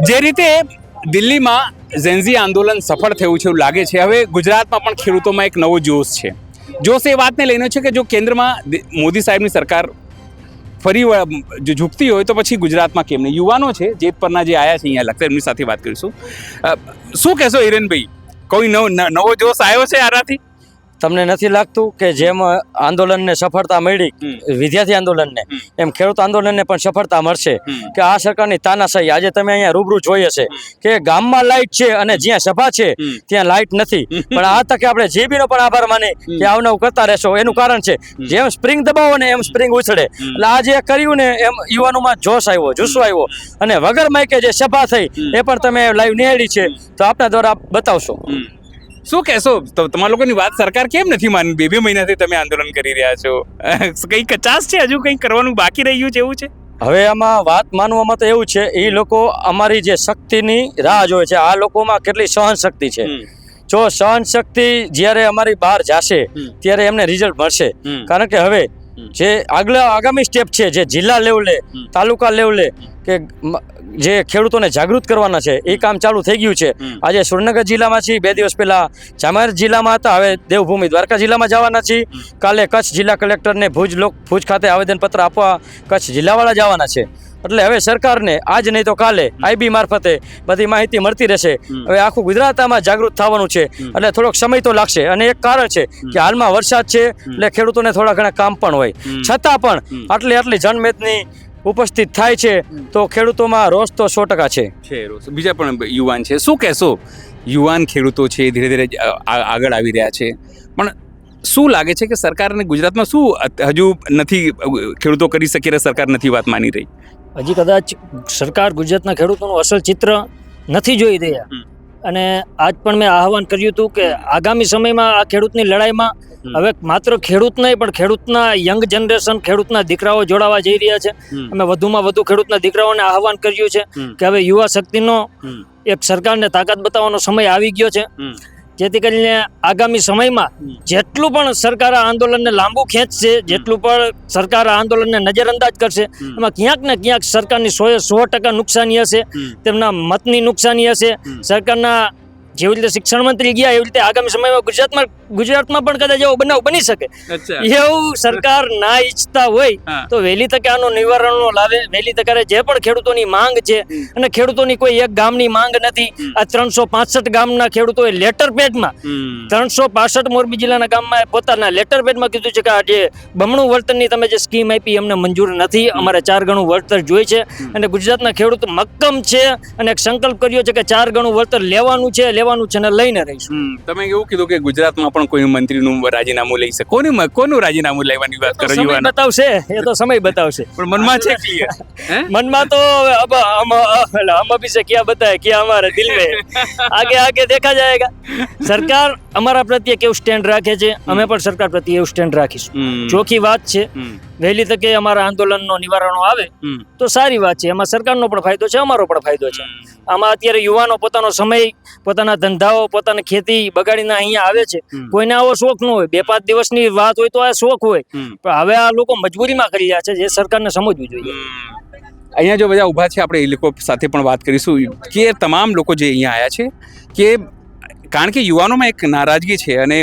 જે રીતે દિલ્હીમાં ઝેન્ઝી આંદોલન સફળ થયું છે એવું લાગે છે, હવે ગુજરાતમાં પણ ખેડૂતોમાં એક નવો જોશ છે. જોશ એ વાતને લઈને છે કે જો કેન્દ્રમાં મોદી સાહેબની સરકાર ફરી જો ઝૂકતી હોય તો પછી ગુજરાતમાં કેમ નહીં? યુવાનો છે જેતપરના જે આવ્યા છે અહીંયા લખતર, એમની સાથે વાત કરીશું. શું કહેશો હિરેનભાઈ, કોઈ નવો જોશ આવ્યો છે આનાથી? તમને નથી લાગતું કે જેમ આંદોલનને સફળતા મળી, વિદ્યાર્થી આંદોલનને, એમ ખેડૂત આંદોલનને પણ સફળતા મળશે? કે આ સરકારની તાનાશાહી આજે તમે અહીંયા રૂબરૂ જોઈ હશે કે ગામમાં લાઇટ છે અને જ્યાં સભા છે ત્યાં લાઇટ નથી. પણ આ તકે આપણે જીબીનો પણ આભાર માની કે આવનવું કરતા રહેશો. એનું કારણ છે જેમ સ્પ્રિંગ દબાવો ને એમ સ્પ્રિંગ ઉછળે. એટલે આ જે કર્યું ને એમ યુવાનોમાં જોશ આવ્યો, જુસ્સો આવ્યો, અને વગર માઇકે જે સભા થઈ એ પણ તમે લાઈવ નિહાળી છે, તો આપના દ્વારા બતાવશો. શું કહેશો? તો તમારા લોકોની વાત સરકાર કેમ નથી માની? 2 મહિનાથી તમે આંદોલન કરી રહ્યા છો, કઈ કચાશ છે? હજુ કંઈ કરવાનું બાકી રહ્યું છે એવું છે? હવે આમાં વાત માનવામાં તો એવું છે, એ લોકો અમારી જે શક્તિની રાહ જોવે છે. આ લોકોમાં કેટલી સહન શક્તિ છે. જો સહન શક્તિ જ્યારે અમારી બહાર જશે ત્યારે એમને રિઝલ્ટ મળશે. કારણ કે હવે જે આગામી સ્ટેપ છે, જે જિલ્લા લેવલે, તાલુકા લેવલે કે જે ખેડૂતોને જાગૃત કરવાના છે, એ કામ ચાલુ થઈ ગયું છે. આજે સુરેન્દ્રનગર જિલ્લામાં છીએ, 2 દિવસ પહેલા જામનગર જિલ્લામાં હતા, હવે દેવભૂમિ દ્વારકા જિલ્લામાં જવાના છીએ. કાલે કચ્છ જિલ્લા કલેક્ટરને ભુજ ખાતે આવેદનપત્ર આપવા કચ્છ જિલ્લાવાળા જવાના છે. એટલે હવે સરકારને આજ નહીં તો કાલે આઈબી મારફતે બધી માહિતી મળતી રહેશે. હવે આખું ગુજરાત આમાં જાગૃત થવાનું છે, એટલે થોડોક સમય તો લાગશે. અને એક કારણ છે કે હાલમાં વરસાદ છે, એટલે ખેડૂતોને થોડા ઘણા કામ પણ હોય, છતાં પણ આટલી જનમેદની ઉપસ્થિત થાય છે તો ખેડૂતોમાં રોષ તો 100% છે. બીજા પણ યુવાન છે, શું કહેશો? યુવાન ખેડૂતો છે, ધીરે ધીરે આગળ આવી રહ્યા છે, પણ શું લાગે છે કે સરકારને ગુજરાતમાં શું હજુ નથી ખેડૂતો કરી શકે, સરકાર નથી વાત માની રહી? હજી કદાચ સરકાર ગુજરાતના ખેડૂતોનું અસલ ચિત્ર નથી જોઈ રહ્યા. અને આજ પણ મેં આહવાન કર્યું હતું કે આગામી સમયમાં આ ખેડૂતની લડાઈમાં હવે માત્ર ખેડૂત નહીં પણ ખેડૂતના યંગ જનરેશન, ખેડૂતના દીકરાઓ જોડાવા જઈ રહ્યા છે. અમે વધુમાં વધુ ખેડૂતના દીકરાઓને આહવાન કર્યું છે કે હવે યુવા શક્તિનો એક સરકારને તાકાત બતાવવાનો સમય આવી ગયો છે, જેથી કરીને આગામી સમયમાં જેટલું પણ સરકાર આ આંદોલનને લાંબુ ખેંચશે, જેટલું પણ સરકાર આ આંદોલનને નજરઅંદાજ કરશે, એમાં ક્યાંક ને ક્યાંક સરકારની 100% નુકસાની હશે, તેમના મતની નુકસાની હશે. સરકારના જેવી રીતે શિક્ષણ મંત્રી ગયા એવી રીતે આગામી સમયમાં ગુજરાતમાં પણ કદાચ એવો બનાવ બની શકે. એવું સરકાર ના ઈચ્છતા હોય તો વહેલી તકે આનો નિવારણ લાવે, વહેલી તકે જે પણ ખેડૂતોની માંગ છે, અને ખેડૂતોની કોઈ એક ગામની માંગ નથી. આ 365 ગામના ખેડૂતોએ લેટર પેડમાં 365 મોરબી જિલ્લાના ગામમાં પોતાના લેટર પેડમાં કીધું છે કે આ જે બમણું વળતરની તમે જે સ્કીમ આપી અમને મંજૂર નથી, અમારે 4 ગણું વળતર જોઈએ છે. અને ગુજરાતના ખેડૂત મક્કમ છે અને એક સંકલ્પ કર્યો છે કે 4 ગણું વળતર લેવાનું છે ને લઈને રહીશું. તમે એવું કીધું કે ગુજરાતમાં પણ કોઈ મંત્રીનું રાજીનામું લઈ શકે. કોનું રાજીનામું લેવાની વાત કરો? સમય બતાવશે, એ તો સમય બતાવશે. પણ મનમાં છે ક્લિયર? મનમાં તો हम अभी से क्या बताए, क्या हमारे दिल में, आगे देखा जाएगा. સરકાર અમારા પ્રત્યે કેવું સ્ટેન્ડ રાખે છે, અમે પણ સરકાર પ્રત્યે એવું સ્ટેન્ડ રાખીશું. ચોખ્ખી વાત છે, વહેલી તકે અમારા આંદોલનનો નિવારણો આવે તો સારી વાત છે. એમાં સરકારનો પણ ફાયદો છે, અમારો પણ ફાયદો છે. આમાં અત્યારે યુવાનો પોતાનો સમય, પોતાના ધંધાઓ, પોતાની ખેતી બગાડીને અહીંયા આવે છે. કોઈને આવો શોખ ન હોય, 2-5 દિવસની વાત હોય તો આ શોખ હોય, પણ હવે આ લોકો મજબૂરીમાં કરી રહ્યા છે, જે સરકારને સમજવું જોઈએ. અહીંયા જો બધા ઊભા છે આપણે એ લોકો સાથે પણ વાત કરીશું કે તમામ લોકો જે અહીંયા આવ્યા છે કે કારણ કે યુવાનોમાં એક નારાજગી છે અને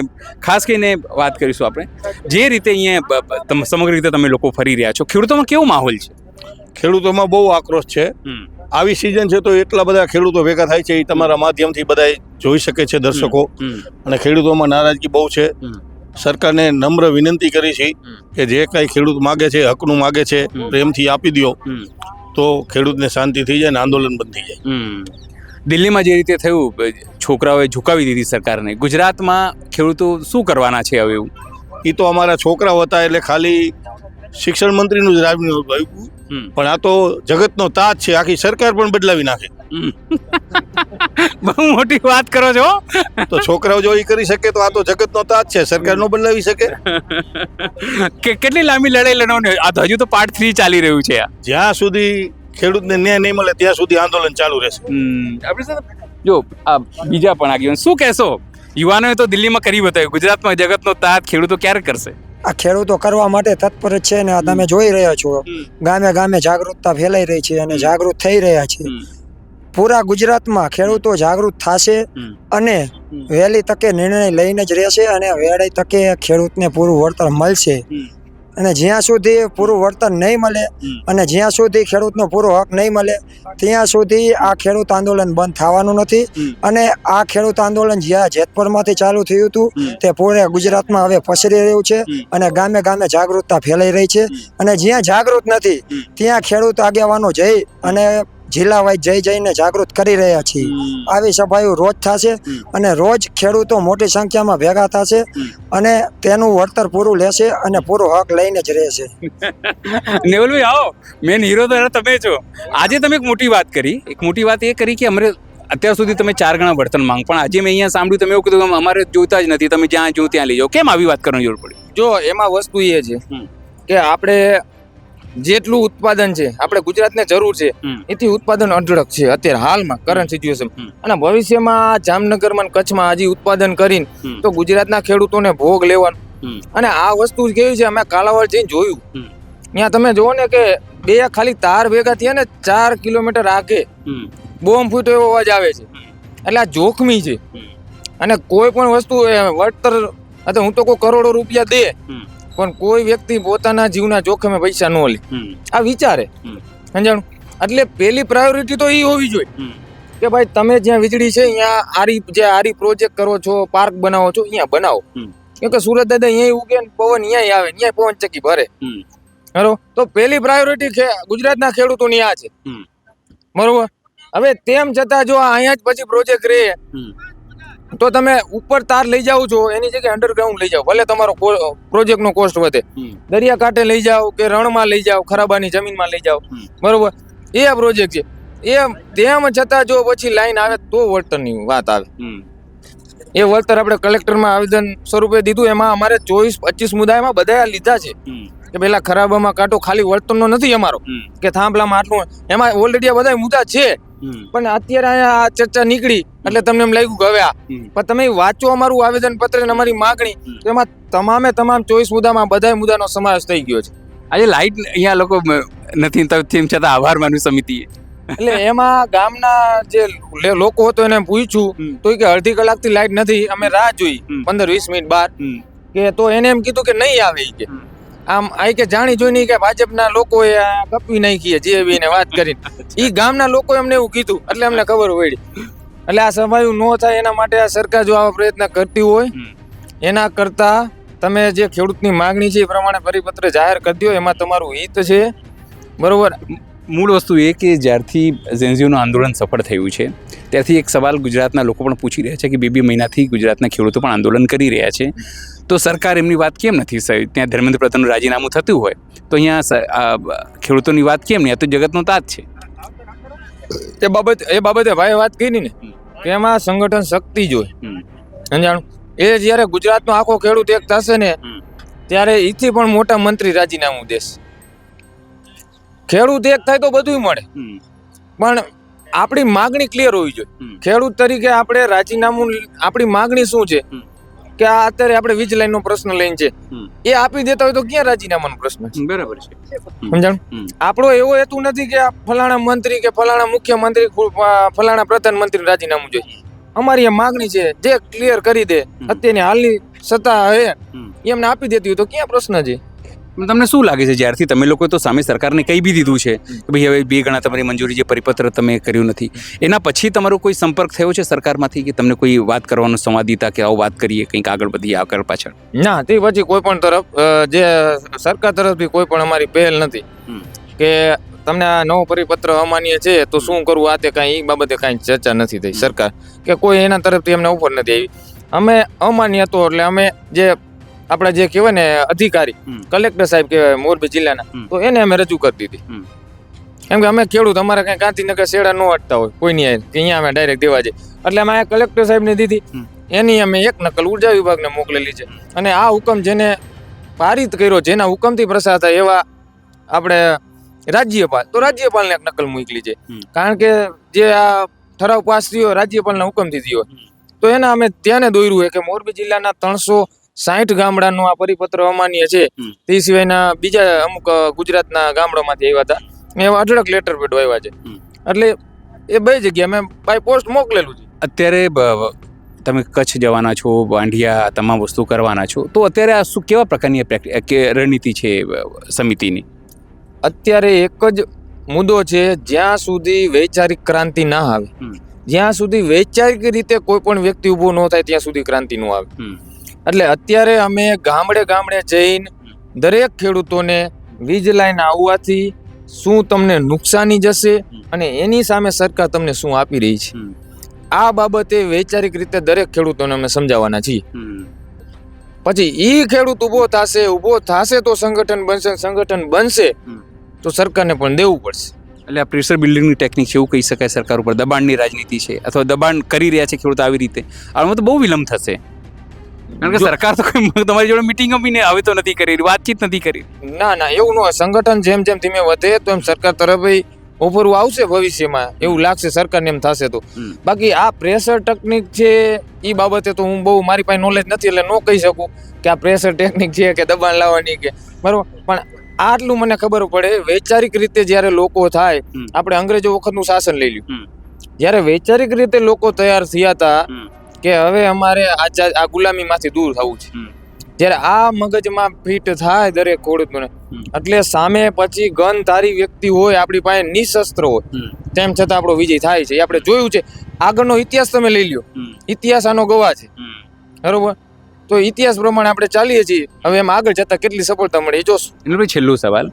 ખાસ કરીને વાત કરીશું આપણે જે રીતે અહીંયા સમગ્ર રીતે તમે લોકો ફરી રહ્યા છો ખેડૂતોમાં કેવો માહોલ છે? ખેડૂતોમાં બહુ આક્રોશ છે. આવી સિઝન છે તો એટલા બધા ખેડૂતો ભેગા થાય છે એ તમારા માધ્યમથી બધા જોઈ શકે છે દર્શકો. અને ખેડૂતોમાં નારાજગી બહુ છે. સરકારને નમ્ર વિનંતી કરી છે કે જે કાંઈ ખેડૂત માગે છે હકનું માગે છે પ્રેમથી આપી દો તો ખેડૂતને શાંતિ થઈ જાય ને આંદોલન બંધ થઈ જાય. દિલ્હીમાં જે રીતે થયું છોકરાઓએ ઝુકાવી દીધી સરકારને, ગુજરાતમાં ખેડૂતો શું કરવાના છે હવે એવું? એ તો અમારા છોકરાઓ હતા એટલે ખાલી શિક્ષણ મંત્રીનું જ રાજીનામું આવ્યું પણ આ તો જગતનો તાજ છે, આખી સરકાર પણ બદલાવી નાખે. બહુ મોટી વાત કરો છો. તો છોકરાઓ જો એ કરી શકે તો આ તો જગતનો તાજ છે, સરકાર નો બદલાવી શકે. કેટલી લાંબી લડાઈ લડવાની? આ તો હજુ તો પાર્ટ 3 ચાલી રહ્યું છે. જ્યાં સુધી ખેડૂતને ન્યાય નહીં મળે ત્યાં સુધી આંદોલન ચાલુ રહેશે. જો આ બીજા પણ આગેવાન શું કહેશો? યુવાનોએ તો દિલ્હીમાં કરી બતાવ્યું, ગુજરાતમાં જગતનો તાત ખેડૂતો ક્યારે કરશે? આ ખેડૂતો કરવા માટે તત્પર જ છે ને તમે જોઈ રહ્યા છો ગામે ગામે જાગૃતતા ફેલાઈ રહી છે અને જાગૃત થઈ રહ્યા છે. પૂરા ગુજરાતમાં ખેડૂતો જાગૃત થશે અને વહેલી તકે નિર્ણય લઈને જ રહેશે અને વહેલી તકે ખેડૂતને પૂરું વળતર મળશે. અને જ્યાં સુધી પૂરું વળતર નહીં મળે અને જ્યાં સુધી ખેડૂતનો પૂરો હક નહીં મળે ત્યાં સુધી આ ખેડૂત આંદોલન બંધ થવાનું નથી. અને આ ખેડૂત આંદોલન જ્યાં જેતપુરમાંથી ચાલુ થયું હતું તે પૂરે ગુજરાતમાં હવે પસરી રહ્યું છે અને ગામે ગામે જાગૃતતા ફેલાઈ રહી છે. અને જ્યાં જાગૃત નથી ત્યાં ખેડૂત આગેવાનો જઈ અને જિલ્લા વાઇઝ જઈને જાગૃત કરી રહ્યા છીએ. આવી સભાઓ રોજ થશે અને રોજ ખેડૂતો મોટી સંખ્યામાં ભેગા થશે અને તેનું વળતર પૂરું લેશે અને પૂરો હક લઈને જ રહેશે. નેવલભાઈ આવો, મેન હીરો તો તમે છો. આજે તમે એક મોટી વાત કરી, એક મોટી વાત એ કરી કે અમારે અત્યાર સુધી તમે 4 ગણા વળતર માંગ, પણ આજે મેં અહીંયા સાંભળ્યું તમે એવું કીધું કે અમારે જોઈતા જ નથી, તમે જ્યાં જો ત્યાં લઈ જાઓ. કેમ આવી વાત કરવાની જરૂર પડી? જો એમાં વસ્તુ એ છે કે આપણે જેટલું ઉત્પાદન છે આપણે ગુજરાતને જરૂર છે એથી ઉત્પાદન અઢળક છે અત્યારે હાલમાં કરંટ સિચ્યુએશન. અને ભવિષ્યમાં જામનગરમાં કચ્છમાં હજી ઉત્પાદન કરીને તો ગુજરાતના ખેડૂતોને ભોગ લેવાનું. અને આ વસ્તુ કેવી છે અમે કાલાવાડ જઈને જોયું, ત્યાં તમે જુઓ ને કે ખાલી તાર ભેગા થયા ને 4 કિલોમીટર આગે બોમ્બ ફૂટો એવો અવાજ આવે છે. એટલે આ જોખમી છે અને કોઈ પણ વસ્તુ વળતર હું તો કોઈ કરોડો રૂપિયા દે પણ કોઈ વ્યક્તિ પોતાના જીવના જોખમે પૈસા ન લે, આ વિચારે સમજાણું. એટલે પહેલી પ્રાયોરિટી તો એ હોવી જોઈએ કે ભાઈ તમે જ્યાં વીજળી છે અહીંયા આરી પ્રોજેક્ટ કરો છો, પાર્ક બનાવો છો, અહીંયા બનાવો. કેમ કે સુરત દાદા અહીંયા ઉગે ને પવન અહીંયા આવે, અહીંયા પવન ચક્કી ભરે. બરોબર, તો પહેલી પ્રાયોરિટી ગુજરાતના ખેડૂતોની આ છે. બરોબર, હવે તેમ છતાં જો અહીંયા જ પછી પ્રોજેક્ટ રહે તો તમે ઉપર તાર લઈ જાઓ છો એની જગ્યાએ અંડરગ્રાઉન્ડ લઈ જાઓ, ભલે તમારો પ્રોજેક્ટ નો કોસ્ટ વધે. દરિયાકાંઠે લઈ જાઓ કે રણમાં લઈ જાઓ, ખરાબાની જમીનમાં લઈ જાઓ. બરોબર, એ આ પ્રોજેક્ટ છે. એ તેમ છતાં જો પછી લાઈન આવે તો વળતરની વાત આવે. એ વળતર આપણે કલેક્ટરમાં આવેદન સ્વરૂપે દીધું. એમાં અમારે 24-25 મુદ્દા એમાં બધા લીધા છે કે પેલા ખરાબામાં કાંટો ખાલી વળતરનો નથી અમારો કે થાંભલામાં આટલું, એમાં ઓલરેડી આ બધા મુદ્દા છે. પણ અત્યારે અહીંયા આ ચર્ચા નીકળી એટલે તમને એમ લાગ્યું કે હવે આ પણ તમે વાંચો અમારું આવેદન પત્ર ને અમારી માગણી, તો એમાં તમામ 24 મુદ્દામાં બધા મુદ્દાનો સમાવેશ થઈ ગયો છે. આજે લાઈટ અહીંયા લોકો નથી તેમ છતાં આભાર માનું સમિતિએ. એટલે એમાં ગામના જે લોકો હતો એને પૂછ્યું તો કે અડધી કલાકથી લાઈટ નથી, અમે રાહ જોઈ 15-20 મિનિટ બાર કે તો એને એમ કીધું કે નહીં આવે કે આમ આ કે જાણી જોઈને કે ભાજપના લોકોએ કપી નાખી જેવીને વાત કરીને એ ગામના લોકો એમને એવું કીધું એટલે અમને ખબર પડી. એટલે આ સભાયું ન થાય એના માટે આ સરકાર જો આવા પ્રયત્ન કરતી હોય એના કરતા તમે જે ખેડૂતની માગણી છે એ પ્રમાણે પરિપત્ર જાહેર કરી દો, એમાં તમારું હિત છે. બરોબર, મૂળ વસ્તુ એ કે જ્યારથી જેનઝીઓનું આંદોલન સફળ થયું છે ત્યારથી એક સવાલ ગુજરાતના લોકો પણ પૂછી રહ્યા છે કે 2 મહિનાથી ગુજરાતના ખેડૂતો પણ આંદોલન કરી રહ્યા છે, તો સરકાર એમની વાત કેમ નથી? ત્યાં ધર્મેન્દ્ર પ્રધાનનું રાજીનામું થતું હોય તો અહીંયા ખેડૂતોની વાત કેમ નહીં? આ તો જગતનો તાત છે. એ બાબતે ભાઈ વાત કરી ને કે એમાં સંગઠન શક્તિ જોઈએ સમજાણું. એ જયારે ગુજરાતનો આખો ખેડૂત એક થશે ને ત્યારે એથી પણ મોટા મંત્રી રાજીનામું દેશે. ખેડૂત એક થાય તો બધું મળે, પણ આપણી માગણી ક્લિયર હોવી જોઈએ. ખેડૂત તરીકે આપણે રાજીનામું, આપણી માગણી શું છે કે આ અત્યારે આપણે વીજ લાઈન નો પ્રશ્ન લઈને છે એ આપી દેતા હોય તો ક્યાં રાજીનામાનો પ્રશ્ન છે? બરાબર છે. સમજાણું? આપણો એવો હેતુ નથી કે આ ફલાણા મંત્રી કે ફલાણા મુખ્યમંત્રી ફલાણા પ્રધાનમંત્રી રાજીનામું જોઈએ. અમારી એ માગણી છે જે ક્લિયર કરી દે અત્યારની હાલની સત્તા હે એમને આપી દેતી હોય તો ક્યાં પ્રશ્ન છે? તમને શું લાગે છે જ્યારથી તમે લોકો તો સામે સરકારને કહી બી દીધું છે કે ભાઈ હવે 2 ગણા તમારી મંજૂરી જે પરિપત્ર તમે કર્યું નથી, એના પછી તમારો કોઈ સંપર્ક થયો છે સરકારમાંથી કે તમને કોઈ વાત કરવાનો સંવાદ દીધા કે આવો વાત કરીએ કંઈક આગળ વધીએ આગળ પાછળ? ના, તે પછી કોઈ પણ તરફ જે સરકાર તરફથી કોઈ પણ અમારી પહેલ નથી કે તમને આ નવો પરિપત્ર અમાન્ય છે તો શું કરવું, આ તે કાંઈ એ બાબતે કાંઈ ચર્ચા નથી થઈ સરકાર કે કોઈ એના તરફથી અમને ઓફર નથી આવી. અમે અમાન્ય હતો એટલે અમે જે આપણા જે કહેવાય ને અધિકારી કલેક્ટર સાહેબ કહેવાય મોરબી જિલ્લાના, તો એને અમે રજૂ કરી દીધી. કેમ કે અમે ખેડૂત, અમારા કઈ ગાંધીનગર શેડા ન અટતા હોય કોઈની કે અહીંયા અમે ડાયરેક્ટ દેવા જઈએ, એટલે અમે કલેક્ટર સાહેબને દીધી. એની અમે એક નકલ ઉર્જા વિભાગને મોકલેલી છે અને આ હુકમ જેને પારિત કર્યો, જેના હુકમથી પ્રસાર થાય એવા આપણે રાજ્યપાલ, તો રાજ્યપાલને એક નકલ મોકલી છે. કારણ કે જે આ ઠરાવ પાસ થયો રાજ્યપાલના હુકમથી થયો, તો એના અમે ધ્યાને દોર્યું હોય કે મોરબી જિલ્લાના 360 ગામડાનો આ પરિપત્ર અમાન્ય છે. તે સિવાયના બીજા અમુક ગુજરાતના ગામડામાંથી આવ્યા હતા, એવા 18 લેટર પેડ આવ્યા છે. એટલે એ બે જગ્યાએ મેં બાય પોસ્ટ મોકલેલું છે. અત્યારે તમે કચ્છ જવાના છો, વાંઢિયા તમામ વસ્તુ કરવાના છો, તો અત્યારે આ શું કેવા પ્રકારની રણનીતિ છે સમિતિની? અત્યારે એક જ મુદ્દો છે, જ્યાં સુધી વૈચારિક ક્રાંતિ ના આવે, જ્યાં સુધી વૈચારિક રીતે કોઈ પણ વ્યક્તિ ઊભો ન થાય ત્યાં સુધી ક્રાંતિ ન આવે. એટલે અત્યારે અમે ગામડે ગામડે જઈને દરેક ખેડૂતોને વીજ લાઈન આવવાથી શું તમને નુકસાની જશે અને એની સામે સરકાર તમને શું આપી રહી છે, આ બાબતે વૈચારિક રીતે દરેક ખેડૂતોને અમે સમજાવવાના છીએ. પછી ઈ ખેડૂત ઊભો થશે તો સંગઠન બનશે, સંગઠન બનશે તો સરકારને પણ દેવું પડશે. એટલે આ પ્રેશર બિલ્ડિંગની ટેકનિક છે એવું કહી શકાય, સરકાર ઉપર દબાણની રાજનીતિ છે અથવા દબાણ કરી રહ્યા છે ખેડૂત આવી રીતે. આમાં તો બહુ વિલંબ થશે, કારણ કે સરકાર તો કોઈ તમારી જોડે મિટિંગ બી હવે તો નથી કરી, વાતચીત નથી કરી. ના, એવું ન હોય. સંગઠન જેમ જેમ ધીમે વધે તો એમ સરકાર તરફ ઓફરો આવશે ભવિષ્યમાં, એવું લાગશે સરકારને એમ થશે તો. બાકી આ પ્રેશર ટેકનિક છે એ બાબતે તો હું બહુ, મારી પાસે નોલેજ નથી એટલે ન કહી શકું કે આ પ્રેશર ટેકનિક છે કે દબાણ લાવવાની કે બરોબર. પણ આટલું મને ખબર પડે, વૈચારિક રીતે જ્યારે લોકો થાય, આપણે અંગ્રેજો વખતનું શાસન લઈ લ્યું, જ્યારે વૈચારિક રીતે લોકો તૈયાર થયા હતા કે હવે અમારે આ ગુલામીમાંથી દૂર થવું છે, જ્યારે આ મગજમાં ફિટ થાય દરેક ખેડૂતોને, એટલે સામે પછી ગનધારી વ્યક્તિ હોય આપણી પાસે નિશસ્ત્ર હોય, તેમ છતાં આપણો વિજય થાય છે. એ આપણે જોયું છે. આગળનો ઇતિહાસ તમે લઈ લ્યો, ઇતિહાસ આનો ગવાહ છે બરોબર. તો ઇતિહાસ પ્રમાણે આપણે ચાલીએ છીએ, હવે એમ આગળ જતા કેટલી સફળતા મળે એ જોશું. એટલે ભાઈ છેલ્લો સવાલ,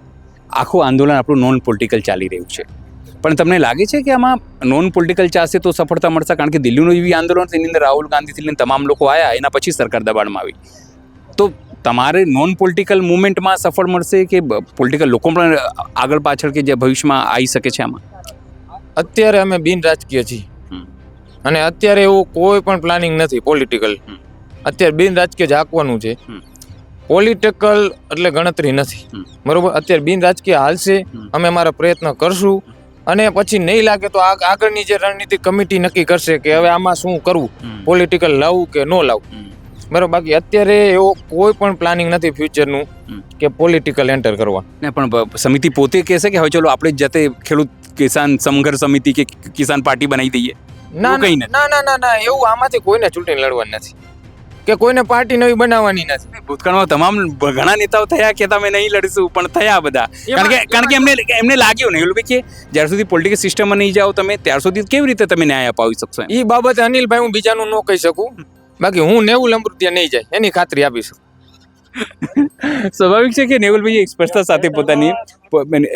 આખું આંદોલન આપણું નોન પોલિટિકલ ચાલી રહ્યું છે, પણ તમને લાગે છે કે આમાં નોન પોલિટિકલ ચાલશે તો સફળતા મળશે? કારણ કે દિલ્હીનું એવી આંદોલન તેની અંદર રાહુલ ગાંધીથી લઈને તમામ લોકો આવ્યા, એના પછી સરકાર દબાણમાં આવી. તો તમારે નોન પોલિટિકલ મુવમેન્ટમાં સફળ મળશે કે પોલિટિકલ લોકો પણ આગળ પાછળ કે જે ભવિષ્યમાં આવી શકે છે આમાં? અત્યારે અમે બિન રાજકીય છીએ અને અત્યારે એવું કોઈ પણ પ્લાનિંગ નથી પોલિટિકલ. અત્યારે બિન રાજકીય ઝાંકવાનું છે, પોલિટિકલ એટલે ગણતરી નથી બરોબર. અત્યારે બિન રાજકીય હાલશે, અમે અમારા પ્રયત્ન કરશું અને પછી નહીં લાગે તો આગળની જે રણનીતિ કમિટી નક્કી કરશે કે હવે આમાં શું કરવું, પોલિટિકલ લાવવું કે ન લાવવું બરોબર. બાકી અત્યારે એવો કોઈ પણ પ્લાનિંગ નથી ફ્યુચરનું કે પોલિટિકલ એન્ટર કરવા. ને પણ સમિતિ પોતે કહેશે કે હવે ચલો આપણે જાતે ખેડૂત કિસાન સંઘર્ષ સમિતિ કે કિસાન પાર્ટી બનાવી દઈએ? ના, એવું આમાંથી કોઈને ચૂંટણી લડવાની નથી કે કોઈને પાર્ટી નવી બનાવવાની નથી. ભૂતકાળમાં તમામ ઘણા નેતાઓ થયા કે તમે નહીં લડીશું, પણ થયા બધા, કારણ કે એમને લાગ્યું નહીં કે જ્યાર સુધી પોલિટિકલ સિસ્ટમમાં નહીં જાઓ તમે ત્યાર સુધી કેવી રીતે તમે ન્યાય અપાવી શકશો. એ બાબતે અનિલભાઈ હું બીજાનું ન કહી શકું, બાકી હું 90 લંબૃત્યા નહીં જાય એની ખાતરી આપીશું. સ્વાભાવિક છે કે નેવલભાઈ સ્પષ્ટતા સાથે પોતાની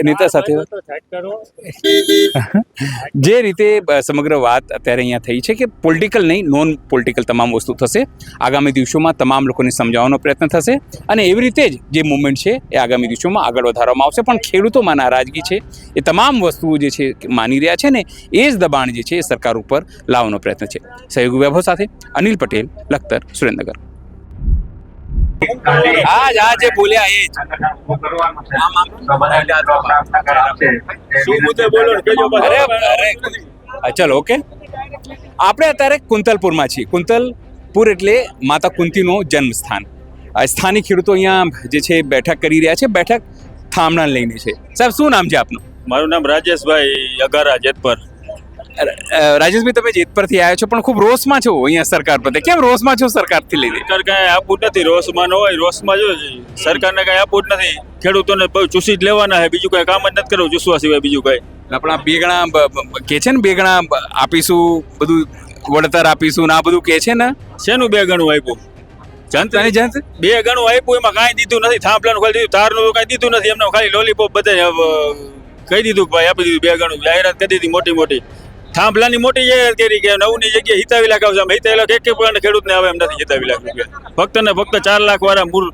નેતા સાથે જે રીતે સમગ્ર વાત અત્યારે અહીંયા થઈ છે કે પોલિટિકલ નહીં નોન પોલિટિકલ તમામ વસ્તુ થશે. આગામી દિવસોમાં તમામ લોકોને સમજાવવાનો પ્રયત્ન થશે અને એવી રીતે જ જે મુવમેન્ટ છે એ આગામી દિવસોમાં આગળ વધારવામાં આવશે. પણ ખેડૂતોમાં નારાજગી છે, એ તમામ વસ્તુઓ જે છે માની રહ્યા છે ને એ જ દબાણ જે છે એ સરકાર ઉપર લાવવાનો પ્રયત્ન છે. સહયોગી વૈભવ સાથે અનિલ પટેલ, લખતર, સુરેન્દ્રનગર. આ જે બોલ્યા એ જ ચલો ઓકે. આપણે અત્યારે કુંતલપુરમાં છીએ. કુંતલ જેતપુર એટલે માતા કુંતીનો જન્મ સ્થાન. આ સ્થાનિક ખેડૂતો અહીંયા જે છે બેઠક કરી રહ્યા છે, બેઠક થાંભલા લઈને છે. સાહેબ શું નામ છે આપનું? મારું નામ રાજેશભાઈ અગારા જેતપર. રાજેશભાઈ, તમે જેતપરથી આવ્યા છો પણ ખૂબ રોષમાં છો અહીંયા સરકાર પ્રત્યે. કેમ રોષમાં છો સરકારથી લઈને? સરકાર કાંઈ આપવું જ નથી. રોષમાં ન હોય, રોષમાં જો સરકારને કાંઈ આપવું જ નથી. ખેડૂતોને બહુ ચૂસી જ લેવાના છે, બીજું કાંઈ કામ જ નથી કરવું ચૂસવા સિવાય બીજું કાંઈ. આપણા બે ગણા કે છે ને, બે ગણા આપીશું, બધું વળતર આપીશું ને આ બધું કે છે ને. શેનું 2 ગણું આપ્યું? જનતાની જનત 2 ગણું આપ્યું, એમાં કાંઈ દીધું નથી. થાંભલાનું ખાલી દીધું, તારનું તો કાંઈ દીધું નથી. એમને ખાલી લોલીપોપ બધે કહી દીધું કે ભાઈ આપી દીધું. 2 ગણું જાહેરાત કરી દીધી મોટી મોટી. થાંભલાની મોટી જાહેરાત કરી કે 9ની જગ્યાએ 87 લાખ આવશે. 87 લાખ એક ખેડૂતને આવે એમ નથી. 87 લાખ રૂપિયા ફક્ત ને ફક્ત 4 લાખ વાળા મૂળ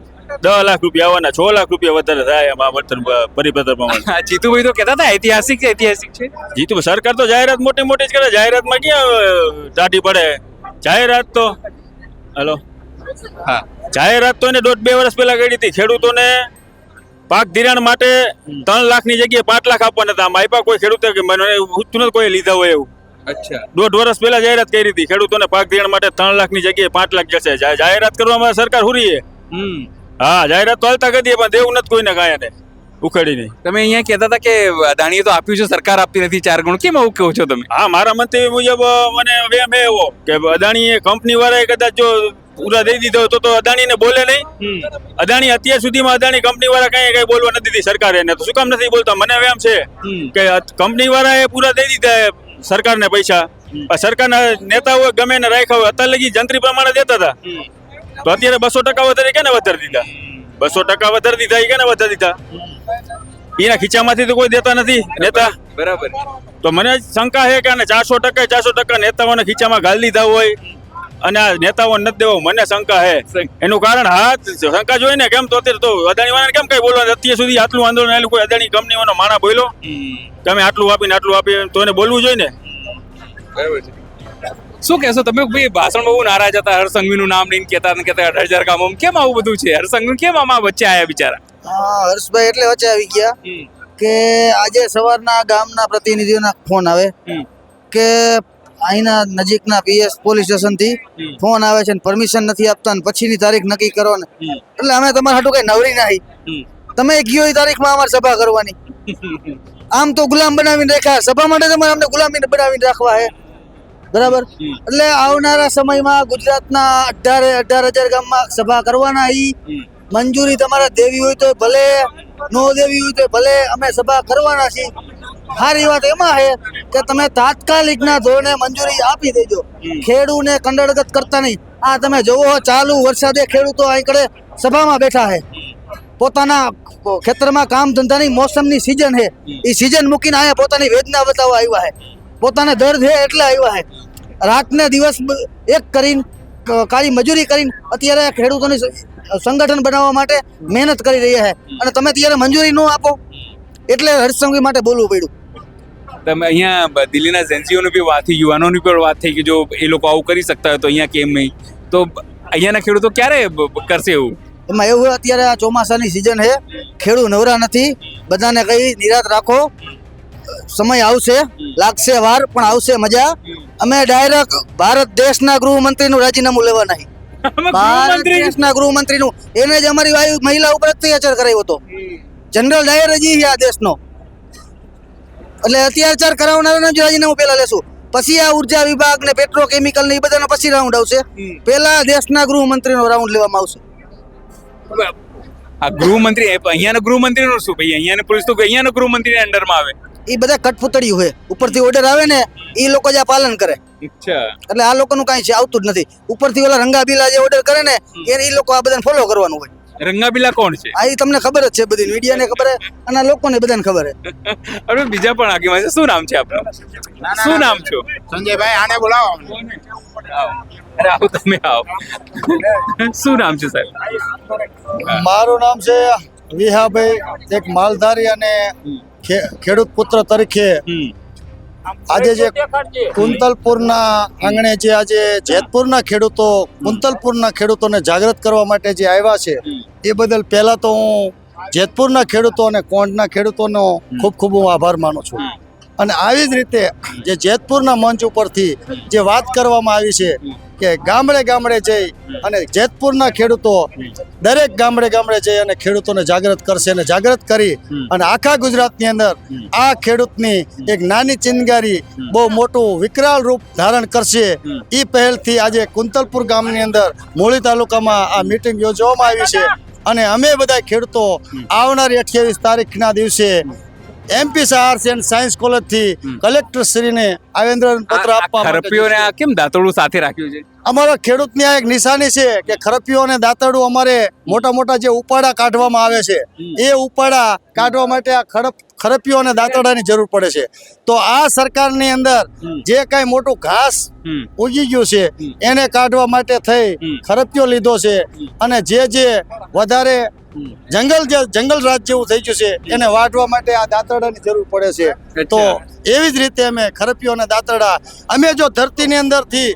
10 લાખ રૂપિયા આવવાના. 6 લાખ રૂપિયા વધારે થાય એમાં વર્તન પરિપત્ર પ્રમાણે. જીતુભાઈ તો કહેતા હતા ઐતિહાસિક છે, ઐતિહાસિક છે. જીતુ સરકાર તો જાહેરાત મોટી મોટી જ કરે. જાહેરાતમાં ક્યાં દાઢી પડે? જાહેરાત તો હેલો હા, જાહેરાત તો એને 1.5-2 વર્ષ પહેલા કરી હતી. ખેડૂતોને પાક ધિરાણ માટે 3 લાખની જગ્યાએ 5 લાખ આપવાના હતા. આમ આપ્યા કોઈ ખેડૂતે કે મને પૂછતું નથી કોઈ લીધા હોય એવું. અચ્છા, 1.5 વર્ષ પહેલા જાહેરાત કરી હતી. ખેડૂતોને પાક ધિરાણ માટે 3 લાખની જગ્યાએ 5 લાખ જશે. જાહેરાત કરવામાં સરકાર હુરી છે. હા, જાહેરાત તો હાલતા કરી દે પણ દેવું નથી કોઈને કાંઈ એને ઉખેડીને. તમે અહીંયા કહેતા હતા કે અદાણીએ તો આપ્યું છે, સરકાર આપતી નથી 4 ગણું. કેમ આવું કહો છો તમે? હા, મારા મંતવ્ય મુજબ મને વેમ છે એવો કે અદાણીએ કંપની વાળાએ કદાચ જો પૂરા દઈ દીધો તો અદાણીને બોલે નહીં. અદાણી અત્યાર સુધીમાં અદાણી કંપની વાળા કઈ બોલવા નથી દીધી સરકારે. તો શું કામ નથી બોલતા? મને એમ છે કે કંપની વાળાએ પૂરા દઈ દીધા સરકારને પૈસા. સરકારના નેતાઓ ગમે એને રાખ્યા હોય. અત્યારે લગી જંત્રી પ્રમાણે દેતા હતા, તો અત્યારે 200% વધારે કેને વધારી દીધા? 200% વધારી દીધા એ કેને વધારી દીધા? એના ખીચામાંથી તો કોઈ દેતા નથી નેતા. બરાબર. તો મને શંકા છે કે 400% નેતાઓને ખીચામાં ગાળી દીધા હોય અને આ નેતાઓ નથી દેવો. મને શંકા છે. એનું કારણ હા શંકા જોઈ ને કેમ તો અત્યારે તો અદાણી વાળાને કેમ કઈ બોલવા? અત્યાર સુધી આટલું આંદોલન આવેલું, કોઈ અદાણી કંપનીઓનો માણા બોલ્યો તમે આટલું આપી તો એને બોલવું જોઈએ ને. બરાબર છે. શું કહેશો તમે? ભાઈ ભાષણ બહુ નારાજ હતા, હર્ષસંઘવીનું નામ લઈને કહેતા 18,000 કામો. કેમ આવું બધું છે? હર્ષસંઘવી કેમ આમાં વચ્ચે આવ્યા બિચારા? હા, હર્ષભાઈ એટલે વચ્ચે આવી ગયા કે આજે સવારના ગામના પ્રતિનિધિઓના ફોન આવે કે અહીંના નજીકના પીએસ પોલીસ સ્ટેશનથી ફોન આવે છે, પરમિશન નથી આપતા ને પછીની તારીખ નક્કી કરો ને. એટલે અમે તમારા હાટું કઈ નવરી નહીં. તમે ગયો એ તારીખમાં અમારે સભા કરવાની. આમ તો ગુલામ બનાવીને રાખ્યા. સભા માટે તમારે અમને ગુલામી બનાવીને રાખવા હે. બરાબર. એટલે આવનારા સમયમાં ગુજરાતના 18,000 ગામમાં સભા કરવાના. ઈ મંજૂરી તમારા દેવી હોય તો ભલે, નો દેવી હોય તો ભલે, અમે સભા કરવાના છીએ. સારી વાત એમાં છે કે તમે તાત્કાલિકના ધોરણે મંજૂરી આપી દેજો. ખેડૂને કંડળગત કરતા નહીં. આ તમે જોવો ચાલુ વરસાદે ખેડૂતો અહીં સભામાં બેઠા છે. પોતાના ખેતરમાં કામ ધંધાની મોસમની સિઝન છે, એ સિઝન મૂકીને અહીંયા પોતાની વેદના બતાવવા આવ્યા છે. પોતાને દર્દ છે એટલે આવ્યા છે. રાતને દિવસ એક કરીને કાળી મજૂરી કરીને અત્યારે ખેડૂતોની સંગઠન બનાવવા માટે મહેનત કરી રહ્યા છે. અને તમે ત્યારે મંજૂરી ન આપો એટલે હર્ષસંઘવી માટે બોલવું પડ્યું. તમે અહીંયા દિલ્હીના એજન્સીઓની બી વાત થઈ, યુવાનોની પણ વાત થઈ કે જો એ લોકો આવું કરી શકતા હોય તો અહીંયા કેમ નહીં? તો અહીંયાના ખેડૂતો ક્યારે કરશે એવું? એમાં એવું અત્યારે આ ચોમાસાની સિઝન છે, ખેડૂત નવરા નથી. બધાને કઈ નિરાત રાખો, સમય આવશે, લાગશે વાર પણ આવશે મજા. અમે ડાયરેક્ટ ભારત દેશના ગૃહમંત્રીનું રાજીનામું લેવા નહીં. ભારત દેશના ગૃહમંત્રીનું, એને જ અમારી મહિલા ઉપર અત્યાચાર કરાયો હતો. જનરલ ડાયર જ આ દેશનો. એટલે અત્યાચાર કરાવનારાનું જ રાજીનામું પહેલા લેશું, પછી આ ઉર્જા વિભાગ ને પેટ્રોકેમિકલ ને એ બધાનો પછી રાઉન્ડ આવશે. પહેલા દેશના ગૃહમંત્રીનો રાઉન્ડ લેવામાં આવશે. આ ગૃહમંત્રી અહીંયાના ગૃહમંત્રીનું શું ભાઈ? અહીંયાના પોલીસ તો અહીંયાના ગૃહમંત્રીના અંડરમાં આવે. એ બધા કઠપુતળિયું હોય. ઉપરથી ઓર્ડર આવે ને એ લોકો જ આ પાલન કરે. એટલે આ લોકોનું કાંઈ છે આવતું જ નથી. ઉપરથી ઓલા રંગાબીલા જે ઓર્ડર કરે ને એ લોકો આ બધાને ફોલો કરવાનું હોય. રંગાબીલા કોણ છે? આ તમને ખબર જ છે, બધી મીડિયાને ખબર છે અને લોકોને બધાને ખબર છે. અરે બીજા પણ આગેવાન છે. શું નામ છે આપનું? શું નામ છો? સંજયભાઈ, આને બોલાવો. અરે આવો, તમે આવો. શું નામ છે સાહેબ? મારું નામ છે વિહાભાઈ, એક માલધારી અને ખેડૂત પુત્ર તરીકે આજે જે કુંતલપુરના આંગણે જે આજે જેતપુરના ખેડૂતો કુંતલપુરના ખેડૂતોને જાગૃત કરવા માટે જે આવ્યા છે એ બદલ પહેલા તો હું જેતપુરના ખેડૂતો અને કોંઢના ખેડૂતોનો ખૂબ ખૂબ હું આભાર માનું છું. અને આવી જ રીતે જે જેતપુરના મંચ ઉપરથી જે વાત કરવામાં આવી છે કે ગામડે ગામડે જઈ અને જેતપુરના ખેડૂતો દરેક ગામડે ગામડે જઈ અને ખેડૂતોને જાગૃત કરશે અને જાગૃત કરી અને આખા ગુજરાતની અંદર આ ખેડૂતની એક નાની ચિનગારી બહુ મોટું વિકરાળ રૂપ ધારણ કરશે એ પહેલથી આજે કુંતલપુર ગામની અંદર મૂળી તાલુકામાં આ મીટિંગ યોજવામાં આવી છે અને અમે બધા ખેડૂતો આવનારી 28 તારીખના દિવસે MP આર્ટ્સ એન્ડ સાયન્સ કોલેજથી કલેક્ટર શ્રીને આવેદન પત્ર આપવા માટે ખરપીઓને આ કેમ દાંતરડું સાથે રાખ્યું છે? અમારા ખેડૂતની આ એક નિશાની છે કે ખરપીઓ અને દાંતરડું અમારે મોટા મોટા જે ઉપાડા કાઢવામાં આવે છે એ ઉપાડા કાઢવા માટે આ ખરપીઓ અને દાંતરડાની જરૂર પડે છે. તો આ સરકારની અંદર જે કાંઈ મોટું ઘાસ ઉગી ગયું છે એને કાઢવા માટે થઈ ખરપીઓ લીધો છે અને જે વધારે જંગલ રાજ જેવું થઈ ગયું છે એને વાઢવા માટે આ દાંતરડાની જરૂર પડે છે. તો એવી જ રીતે અમે ખરપીઓ અને દાંતરડા અમે જો ધરતીની અંદરથી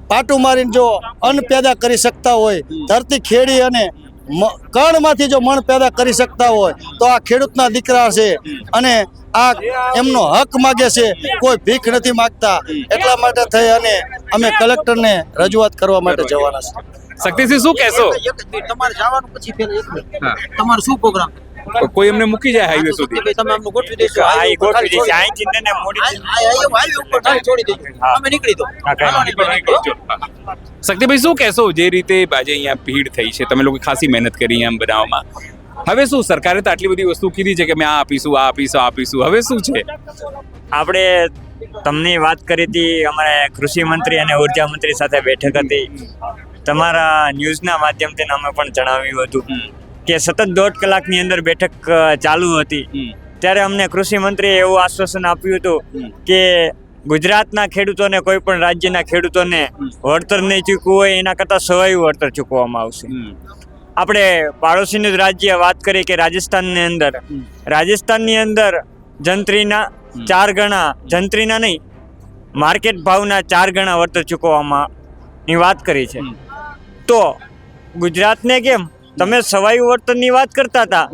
પાટું મારીને જો અન્ન પેદા કરી શકતા હોય, ધરતી ખેડી અને કણમાંથી જો મણ પેદા કરી શકતા હોય તો આ ખેડૂતના દીકરા છે અને આ એમનો હક માગે છે, કોઈ ભીખ નથી માગતા. એટલા માટે થઈ અને અમે કલેક્ટરને રજૂઆત કરવા માટે જવાના છે. શક્તિસિંહ શું કહેશો? તમારે જવાનું પછી પહેલા એક મિનિટ તમારો શું પ્રોગ્રામ? કોઈ એમને મૂકી જાય હાઈવે સુધી? તમે અમને ગોઠવી દેશો. અહીંથી ને મોડી હાઈવે ઉપર ખાલી છોડી દેજો, અમે નીકળી દો. શક્તિભાઈ શું કહેશો? જે રીતે આજે અહીંયા ભીડ થઈ છે, તમે લોકો ખાસી મહેનત કરી એમ બનાવવામાં, હવે શું સરકારે તો આટલી બધી વસ્તુ કીધી છે કે અમે આ આપીશું, હવે શું છે? આપણે તમને વાત કરી હતી, અમારે કૃષિ મંત્રી અને ઉર્જા મંત્રી સાથે બેઠક હતી. તમારા ન્યૂઝના માધ્યમથી અમે પણ જણાવ્યું હતું કે સતત 1.5 કલાકની અંદર બેઠક ચાલુ હતી. ત્યારે અમને કૃષિ મંત્રીએ એવું આશ્વાસન આપ્યું હતું કે ગુજરાતના ખેડૂતોને, કોઈ પણ રાજ્યના ખેડૂતોને વળતર નહીં ચૂકવું હોય એના કરતાં સવાયું વળતર ચૂકવવામાં આવશે. આપણે પાડોશીનું જ રાજ્ય વાત કરીએ કે રાજસ્થાનની અંદર જંત્રીના 4 ગણા, જંત્રીના નહીં માર્કેટ ભાવના 4 ગણા વળતર ચૂકવવાની વાત કરી છે. તો ગુજરાતને કેમ તમે સવાયું વળતરની વાત કરતા હતા,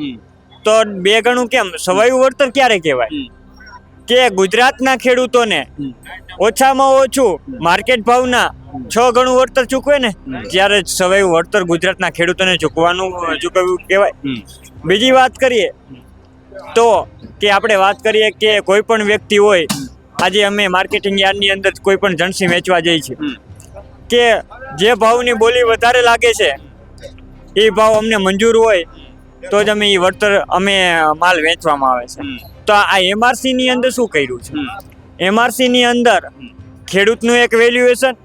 તો 2 ગણું કેમ? સવાયું વળતર ક્યારે કહેવાય? કે ગુજરાતના ખેડૂતોને ઓછામાં ઓછું માર્કેટ ભાવના 6 ગણું વળતર ચૂકવે ને ત્યારે સવાયું વળતર ગુજરાતના ખેડૂતોને ચૂકવવું કહેવાય. બીજી વાત કરીએ તો કે આપણે વાત કરીએ કે કોઈ પણ વ્યક્તિ હોય, આજે અમે માર્કેટિંગ યાર્ડની અંદર કોઈ પણ જણસી વેચવા જઈએ છીએ કે જે ભાવની બોલી વધારે લાગે છે એ ભાવ અમને મંજૂર હોય તો જ અમે એ વળતર માલ વેચવામાં આવે છે. તો આ MRC ની અંદર શું કર્યું છે? MRC ની અંદર ખેડૂતનું એક વેલ્યુએશન,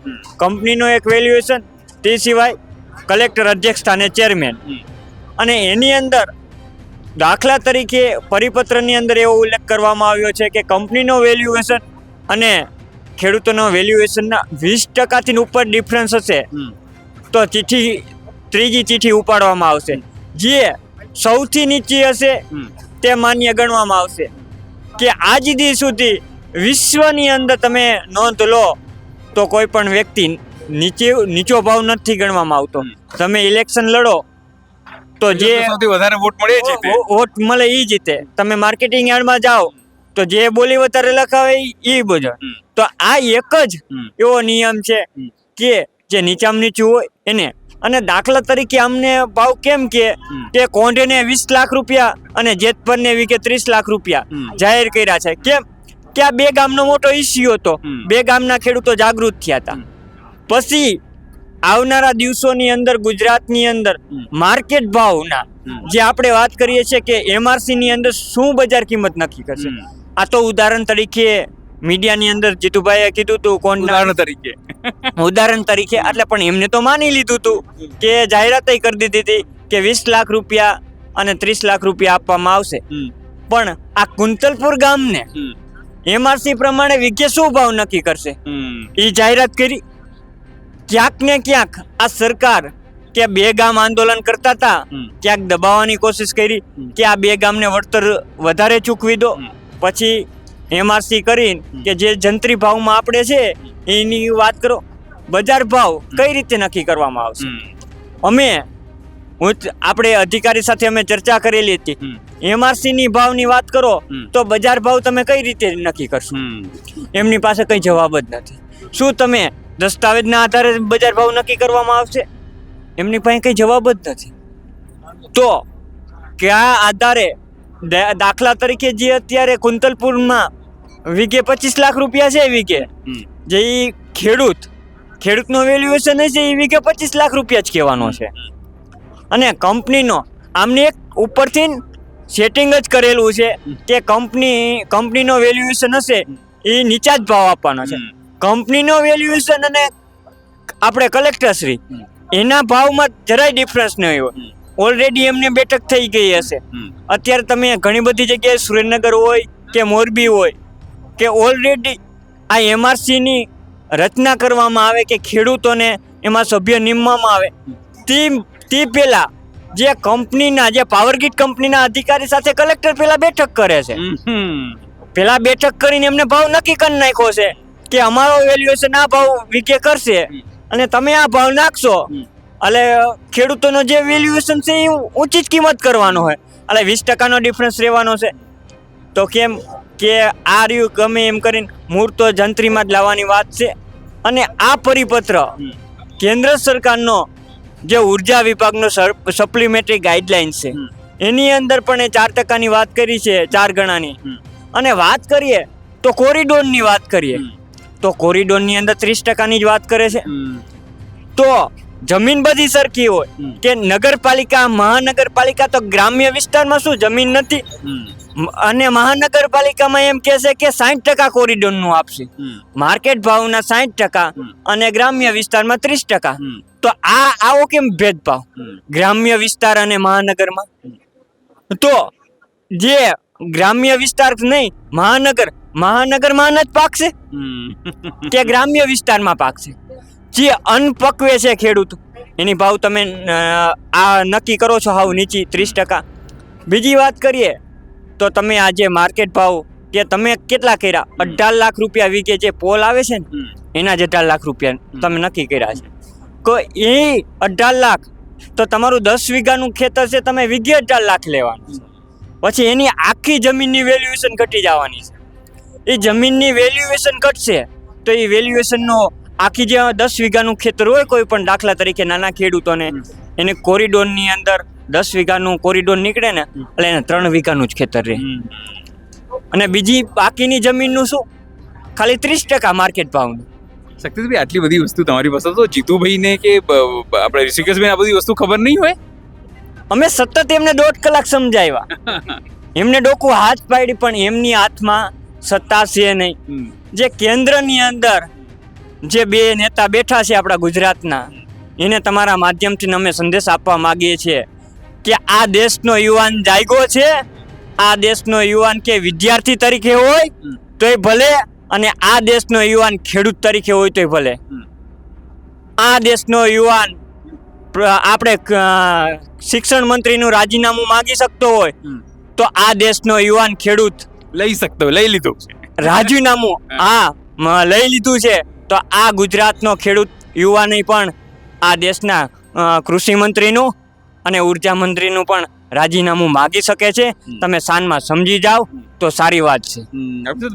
કંપનીનું એક વેલ્યુએશન, તે સિવાય કલેક્ટર અધ્યક્ષ સ્થાને ચેરમેન, અને એની અંદર દાખલા તરીકે પરિપત્રની અંદર એવો ઉલ્લેખ કરવામાં આવ્યો છે કે કંપનીનો વેલ્યુએશન અને ખેડૂતોનો વેલ્યુએશનના 20% ઉપર ડિફરન્સ હશે તો ત્રીજી ચિઠ્ઠી ઉપાડવામાં આવશે. જે સૌથી નીચી હશે તે માન્ય ગણવામાં આવશે. કે આજ દી સુધી વિશ્વની અંદર તમે નોંધ લો તો કોઈ પણ વ્યક્તિ નીચો ભાવ નથી ગણવામાં આવતો. તમે ઇલેક્શન લડો તો જે સૌથી વધારે વોટ મળે એ જીતે. તમે માર્કેટિંગ યાર્ડમાં જાઓ તો જે બોલી વધારે લખાવે એ બોજો. તો આ એક જ એવો નિયમ છે કે જે નીચામાં નીચું હોય એને. અને દાખલા તરીકે અમને ભાવ કેમ કે કોંઢેને 20 લાખ રૂપિયા અને જેતપરને વીઘે 30 લાખ રૂપિયા જાહેર કર્યા છે. કેમ કે આ 2 ગામનો મોટો ઇસ્યુ હતો, 2 ગામના ખેડૂતો જાગૃત થયા હતા. પછી આવનારા દિવસોની અંદર ગુજરાતની અંદર માર્કેટ ભાવના જે આપણે વાત કરીએ છીએ કે MRC ની અંદર શું બજાર કિંમત નક્કી કરશે. આ તો ઉદાહરણ તરીકે મીડિયાની અંદર જીતુભાઈએ કીધું હતું ઉદાહરણ તરીકે એટલે પણ એમને તો માની લીધું હતું કે જાહેરાત કરી દીધી હતી કે 20 લાખ રૂપિયા અને 30 લાખ રૂપિયા આપવામાં આવશે. પણ આ કુંતલપુર ગામને MRC પ્રમાણે વીઘે શું ભાવ નક્કી કરશે એ જાહેરાત કરી. ક્યાંક ને ક્યાંક આ સરકાર કે 2 ગામ આંદોલન કરતા હતા, ક્યાંક દબાવવાની કોશિશ કરી કે આ 2 ગામને વળતર વધારે ચૂકવી દો, પછી MRC કરીને કે જે જંત્રી ભાવમાં આપણે છે એની વાત કરો. બજાર ભાવ કઈ રીતે નક્કી કરવામાં આવશે? આપણે અધિકારી સાથે અમે ચર્ચા કરેલી હતી MRC ની ભાવની વાત કરો તો બજાર ભાવ તમે કઈ રીતે નક્કી કરશો? એમની પાસે કઈ જવાબ જ નથી. શું તમે દસ્તાવેજના આધારે બજાર ભાવ નક્કી કરવામાં આવશે? એમની પાસે કઈ જવાબ જ નથી. તો કયા આધારે દાખલા તરીકે જે અત્યારે કુંતલપુરમાં વીઘે 25 લાખ રૂપિયા છે, વીઘે જે ખેડૂતનો વેલ્યુએશન છે એ વીઘે 25 લાખ રૂપિયા જ કહેવાનો છે. અને કંપનીનો આમને એક ઉપરથી સેટિંગ જ કરેલું છે કે કંપનીનો વેલ્યુએશન હશે એ નીચા જ ભાવ આપવાનો છે. કંપનીનો વેલ્યુએશન અને આપણે કલેક્ટરશ્રી એના ભાવમાં જરાય ડિફરન્સ નહીં હોય. ઓલરેડી એમને બેઠક થઈ ગઈ હશે. અત્યારે તમે ઘણી બધી જગ્યાએ સુરેન્દ્રનગર હોય કે મોરબી હોય કે ઓલરેડી આ MRCની રચના કરવામાં આવે કે ખેડૂતોને એમાં સભ્ય નિમવામાં આવે તે પહેલા જે કંપનીના જે પાવરગ્રીડ કંપનીના અધિકારી સાથે કલેક્ટર પહેલા બેઠક કરે છે. પહેલા બેઠક કરીને એમને ભાવ નક્કી કરી નાખ્યો છે કે અમારો વેલ્યુએશન આ ભાવ વીકે કરશે અને તમે આ ભાવ નાખશો એટલે ખેડૂતોનો જે વેલ્યુએશન છે એ ઊંચી જ કિંમત કરવાનો હોય એટલે 20% ડિફરન્સ રહેવાનો છે. તો કેમ કે આ રહ્યું ગમે એમ કરીને મૂળ તો જંત્રીમાં જ લાવવાની વાત છે. અને આ પરિપત્ર કેન્દ્ર સરકારનો જે ઉર્જા વિભાગનો સપ્લિમેટરી ગાઈડલાઇન છે એની અંદર પણ એ 4% વાત કરી છે, 4 ગણાની. અને વાત કરીએ તો કોરિડોરની વાત કરીએ તો કોરિડોરની અંદર 30%ની જ વાત કરે છે. તો જમીન બધી સરખી હોય કે નગરપાલિકા મહાનગરપાલિકા તો ગ્રામ્ય વિસ્તારમાં શું જમીન નથી અને મહાનગરપાલિકામાં એમ કહે છે કે 60% કોરિડોરનું આપશે, માર્કેટ ભાવના 60% અને ગ્રામ્ય વિસ્તારમાં 30%. તો આવો કેમ ભેદભાવ ગ્રામ્ય વિસ્તાર અને મહાનગરમાં? તો જે ગ્રામ્ય વિસ્તાર નહીં મહાનગરમાં જ પાકશે કે ગ્રામ્ય વિસ્તારમાં પાકશે? જે અનપકવે છે ખેડૂત એની ભાવ તમે આ નક્કી કરો છો હાવ નીચી 30%. બીજી વાત કરીએ તો તમે આજે માર્કેટ ભાવ કે તમે કેટલા કર્યા 18 લાખ રૂપિયા વીઘે જે પોલ આવે છે ને એના જ 18 લાખ રૂપિયા તમે નક્કી કર્યા છે. તો એ 18 લાખ તો તમારું 10 વીઘાનું ખેતર છે તમે વીઘે 18 લાખ લેવાનું છે. પછી એની આખી જમીનની વેલ્યુએશન ઘટી જવાની છે. એ જમીનની વેલ્યુએશન ઘટશે તો એ વેલ્યુએશનનો આખી જે 10 વીઘાનું ખેતર હોય કોઈ પણ દાખલા તરીકે નાના ખેડૂતોને એને કોરિડોરની અંદર 10 વીઘાનું કોરિડોર નીકળે ને એટલે એને 3 વીઘાનું જ ખેતર રહે અને બીજી બાકીની જમીનનું શું ખાલી 30% માર્કેટ ભાવનું. શક્તિભાઈ આટલી બધી વસ્તુ તમારી પાસે તો જીતુભાઈને કે આપણે ઋષિકેશભાઈને આ બધી વસ્તુ ખબર નહીં હોય? અમે સતત એમને 1.5 કલાક સમજાવ્યા, એમને ડોકું હાથ પાડી પણ એમની હાથમાં સત્તા છે નહીં. જે કેન્દ્રની અંદર જે 2 નેતા બેઠા છે આપણા ગુજરાતના એને તમારા માધ્યમથી અમે સંદેશ આપવા માંગીએ છીએ કે આ દેશનો યુવાન જાગ્યો છે. આ દેશનો યુવાન કે વિદ્યાર્થી તરીકે હોય તોય ભલે અને આ દેશનો યુવાન ખેડૂત તરીકે હોય તોય ભલે. આ દેશનો યુવાન આપણે શિક્ષણ મંત્રીનું રાજીનામું માંગી શકતો હોય તો આ દેશનો યુવાન ખેડૂત લઈ લીધું રાજીનામું લઈ લીધું છે. તો આ ગુજરાતનો ખેડૂત યુવાને પણ આ દેશના કૃષિ મંત્રીનું અને ઉર્જા મંત્રીનું પણ રાજીનામું માગી શકે છે. તમે સાનમાં સમજી જાઓ તો સારી વાત છે.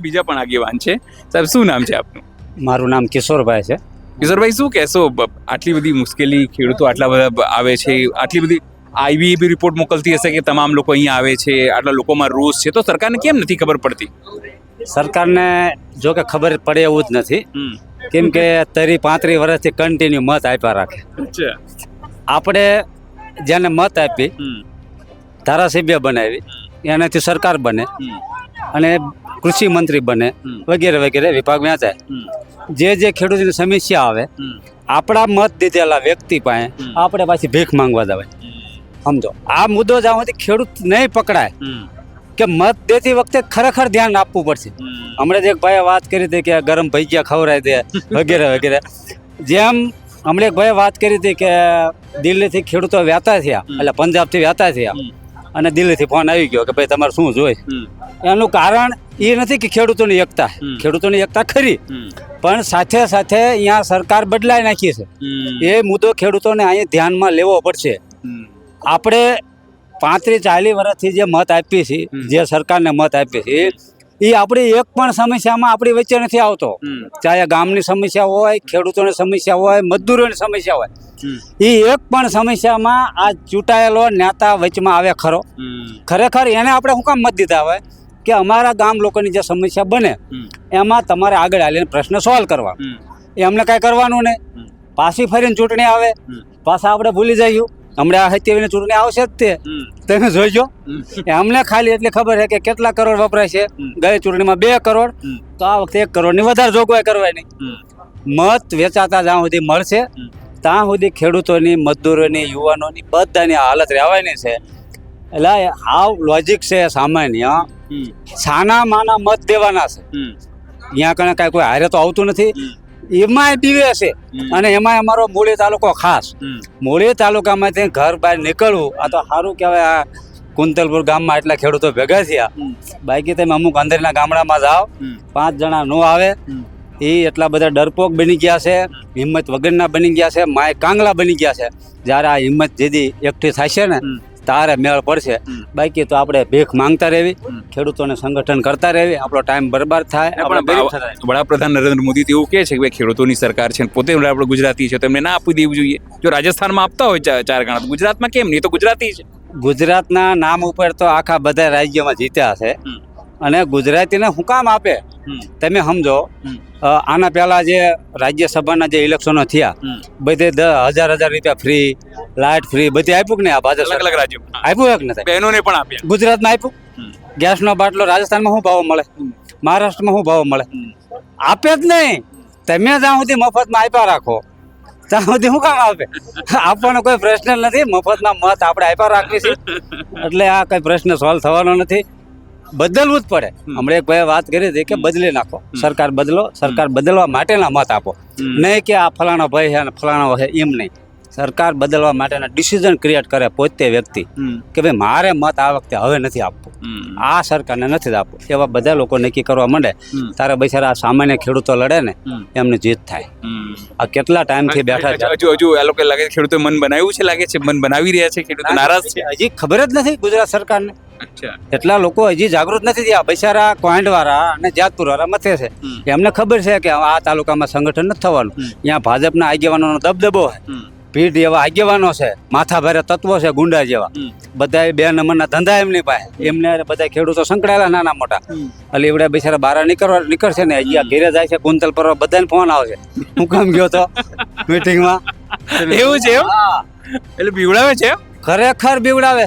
બીજા પણ આગેવાન છે. સાહેબ શું નામ છે આપનું? મારું નામ કિશોરભાઈ છે. કિશોરભાઈ શું કહેશો આટલી બધી મુશ્કેલી ખેડૂતો આટલા બધા આવે છે, આટલી બધી આઈબી બી રિપોર્ટ મોકલતી હશે કે તમામ લોકો અહીંયા આવે છે, આટલા લોકોમાં રોષ છે, તો સરકારને કેમ નથી ખબર પડતી? સરકારને જો કે ખબર પડે એવું જ નથી કેમ કે 35 વર્ષથી કન્ટિન્યુ મત આપ્યા રાખે. આપણે જેને મત આપી ધારાસભ્ય બનાવી એનાથી સરકાર બને અને કૃષિ મંત્રી બને વગેરે વગેરે વિભાગ વહેંચાય. જે ખેડૂતની સમસ્યા આવે આપણા મત દીધેલા વ્યક્તિ પાસે આપણે પાછી ભીખ માંગવા જવાય. સમજો આ મુદ્દો જ્યાં સુધી ખેડૂત નહીં પકડાય કે મત દેતી વખતે ખરેખર ધ્યાન આપવું પડશે. હમણાં એક ભાઈએ વાત કરી હતી કે ગરમ ભજીયા ખવડાવી દે વગેરે વગેરે. જેમ હમણાં એક ભાઈએ વાત કરી હતી કે દિલ્હીથી ખેડૂતો વ્યાતા થયા એટલે પંજાબથી વ્યાતા થયા અને દિલ્હીથી ફોન આવી ગયો કે ભાઈ તમારે શું જોઈએ. એનું કારણ એ નથી કે ખેડૂતોની એકતા ખરી પણ સાથે સાથે અહીંયા સરકાર બદલાઈ નાખી છે. એ મુદ્દો ખેડૂતોને અહીંયા ધ્યાનમાં લેવો પડશે. આપણે 35-40 વર્ષથી જે મત આપીએ છીએ, જે સરકારને મત આપીએ છીએ, એ આપણી એક પણ સમસ્યામાં આપણી વચ્ચે નથી આવતો. ચાહે ગામની સમસ્યા હોય, ખેડૂતોની સમસ્યા હોય, મજદૂરોની સમસ્યા હોય, એ એક પણ સમસ્યામાં આ ચૂંટાયેલો નેતા વચમાં આવે ખરો? ખરેખર એને આપણે શું કામ મત દીધા હોય કે અમારા ગામ લોકોની જે સમસ્યા બને એમાં તમારે આગળ હાલીને પ્રશ્ન સોલ્વ કરવા. એમને કાંઈ કરવાનું નહીં. પાછી ફરીને ચૂંટણી આવે, પાછા આપણે ભૂલી જઈએ. હમણાં 27ની ચૂંટણી આવશે જ તે, તમે જોઈજો. અમને ખાલી એટલી ખબર છે કે કેટલા કરોડ વપરાય છે. ગઈ ચૂંટણીમાં 2 કરોડ, તો આ વખતે 1 કરોડની વધારે જોગવાઈ કરવાની. મત વેચાતા જ્યાં સુધી મળશે ત્યાં સુધી ખેડૂતોની, મજદૂરોની, યુવાનોની બધાની હાલત રહેવાની છે. એટલે હાવ લોજિક છે સામાન્ય. સાના માના મત દેવાના છે. અહીંયા કણે કાંઈ કોઈ હારે તો આવતું નથી. એમાંય પીવે છે. અને એમાં અમારો મૂળી તાલુકો ખાસ. મૂળી તાલુકામાંથી ઘર બહાર નીકળવું આ તો સારું કહેવાય. આ કુંતલપુર ગામમાં એટલા ખેડૂતો ભેગા થયા. બાકી તમે અમુક અંદરના ગામડામાં જાઓ, 5 જણા નો આવે. એ એટલા બધા ડરપોક બની ગયા છે, હિંમત વગરના બની ગયા છે, માય કાંગલા બની ગયા છે. જ્યારે આ હિંમત જેદી એકઠી થશે ને તારે મેળ પડશે. બાકી તો આપણે ભીખ માંગતા રહેવી, ખેડૂતોને સંગઠન કરતા રહેવી, આપણો ટાઈમ બરબાદ થાય. વડાપ્રધાન નરેન્દ્ર મોદી એવું કહે છે કે ભાઈ ખેડૂતોની સરકાર છે, પોતે આપણે ગુજરાતી છે, તો એમને ના આપી દેવું જોઈએ. જો રાજસ્થાનમાં આપતા હોય 4 ગણા, તો ગુજરાતમાં કેમ નહીં? તો ગુજરાતી છે. ગુજરાતના નામ ઉપર તો આખા બધા રાજ્યોમાં જીત્યા છે. અને ગુજરાતીને શું કામ આપે તમે સમજો. આના પહેલા જે રાજ્યસભાના જે ઇલેક્શનો થયા, બધે 10,000 રૂપિયા ફ્રી, લાઇટ ફ્રી બધી આપ્યું કે નહીં? આ ભાજપ અલગ રાજ્યો આપ્યું કે નથી? બહેનોને પણ આપ્યા. ગુજરાતમાં આપ્યું. ગેસનો બાટલો રાજસ્થાનમાં શું ભાવ મળે? મહારાષ્ટ્રમાં શું ભાવ મળે? આપે જ નહીં. તમે જ્યાં સુધી મફતમાં આપ્યા રાખો ત્યાં સુધી શું કામ આપે? આપવાનો કોઈ પ્રશ્ન નથી. મફતના મત આપણે આપ્યા રાખવી છે, એટલે આ કઈ પ્રશ્ન સોલ્વ થવાનો નથી. બદલવું જ પડે. હમણાં એક ભાઈએ વાત કરી હતી કે બદલી નાખો, સરકાર બદલો. સરકાર બદલવા માટેના મત આપો, નહીં કે આ ફલાણો ભાઈ છે અને ફલાણો છે એમ નહીં. સરકાર બદલવા માટેના ડિસિઝન ક્રિએટ કરે પોતે વ્યક્તિ કે ભાઈ મારે મત આ વખતે હવે નથી આપવું, આ સરકારને નથી આપવું. એવા બધા લોકો નક્કી કરવા માંડે તારે બિચારા સામાન્ય ખેડૂતો લડે ને એમને જીત થાય. આ કેટલા ટાઈમથી બેઠા છે. હજુ આ લોકો લાગે ખેડૂતો મન બનાવ્યું છે, લાગે છે મન બનાવી રહ્યા છે. ખેડૂતો નારાજ છે. હજી ખબર જ નથી ગુજરાત સરકારને. એટલા લોકો હજી જાગૃત નથી થયા. બિચારા કોંડવાળા અને જાતપુર વાળા મથે છે. એમને ખબર છે કે આ તાલુકામાં સંગઠન નથી થવાનું. અહીંયા ભાજપના આગેવાનોનો દબદબો છે, ભીડ એવા આગેવાનો છે, માથા ભારે તત્વો છે, ગુંડા જેવા. બધા 2 નંબરના ધંધા એમની પાસે. એમને બધા ખેડૂતો સંકળાયેલા નાના મોટા. એટલે એવડે બિચારા બહાર નીકળશે ને હજી ઘેરે જાય છે. કુંતલ પર બધાને ફોન આવશે, હું કામ ગયો તો મીટિંગમાં. એવું છે? એટલે બીવડાવે છે, ખરેખર બીવડાવે.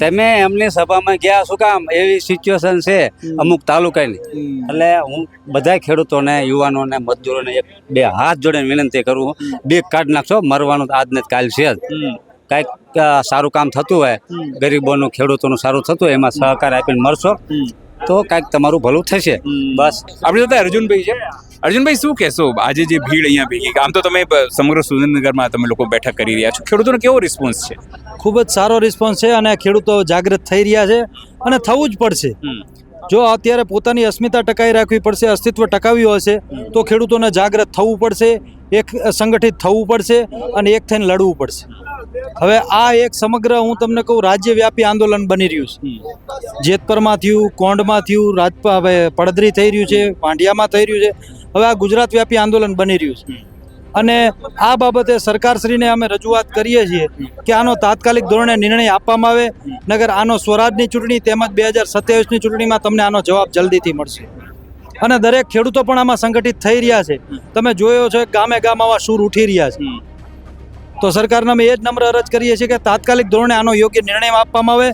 તમે એમની સભામાં ગયા શું કામ? એવી સિચ્યુએશન છે અમુક તાલુકાની. એટલે હું બધા ખેડૂતોને, યુવાનોને, મજદૂરોને 2 હાથ જોડીને વિનંતી કરું, બીક કાઢી નાખશો. મરવાનું આજ ને કાલ છે જ. કાંઈક સારું કામ થતું હોય, ગરીબોનું, ખેડૂતોનું સારું થતું હોય, એમાં સહકાર આપીને મરશો તો કાંઈક તમારું ભલું થશે. બસ. આપણી સાથે અર્જુનભાઈ છે. અર્જુનભાઈ, શું કહેશો? આજે જે ભીડ અહીંયા ભેગી, આમ તો તમે સમગ્ર સુરેન્દ્રનગરમાં તમે લોકો બેઠક કરી રહ્યા છો, ખેડૂતોનો કેવો રિસ્પોન્સ છે? ખૂબ જ સારો રિસ્પોન્સ છે અને ખેડૂતો જાગૃત થઈ રહ્યા છે અને થવું જ પડશે. જો અત્યારે પોતાની અસ્મિતા ટકાવી રાખવી પડશે, અસ્તિત્વ ટકાવ્યું હશે તો ખેડૂતોને જાગૃત થવું પડશે, એક સંગઠિત થવું પડશે અને એક થઈને લડવું પડશે. હવે આ એક સમગ્ર હું તમને કહું રાજ્યવ્યાપી આંદોલન બની રહ્યું છે. જેતપરમાં થયું, કોંડમાં થયું, હવે પડદરી થઈ રહ્યું છે, પાંડિયામાં થઈ રહ્યું છે. હવે આ ગુજરાત વ્યાપી આંદોલન બની રહ્યું છે. અને આ બાબતે સરકારશ્રીને અમે રજૂઆત કરીએ છીએ કે આનો તાત્કાલિક ધોરણે નિર્ણય આપવામાં આવે, નગર આનો સ્વરાજની ચૂંટણી તેમજ 2027ની ચૂંટણીમાં તમને આનો જવાબ જલ્દીથી મળશે. અને દરેક ખેડૂતો પણ આમાં સંગઠિત થઈ રહ્યા છે. તમે જોયો છે ગામે ગામ આવા સૂર ઉઠી રહ્યા છે. તો સરકારને અમે એ જ નમ્ર અરજ કરીએ છીએ કે તાત્કાલિક ધોરણે આનો યોગ્ય નિર્ણય આપવામાં આવે.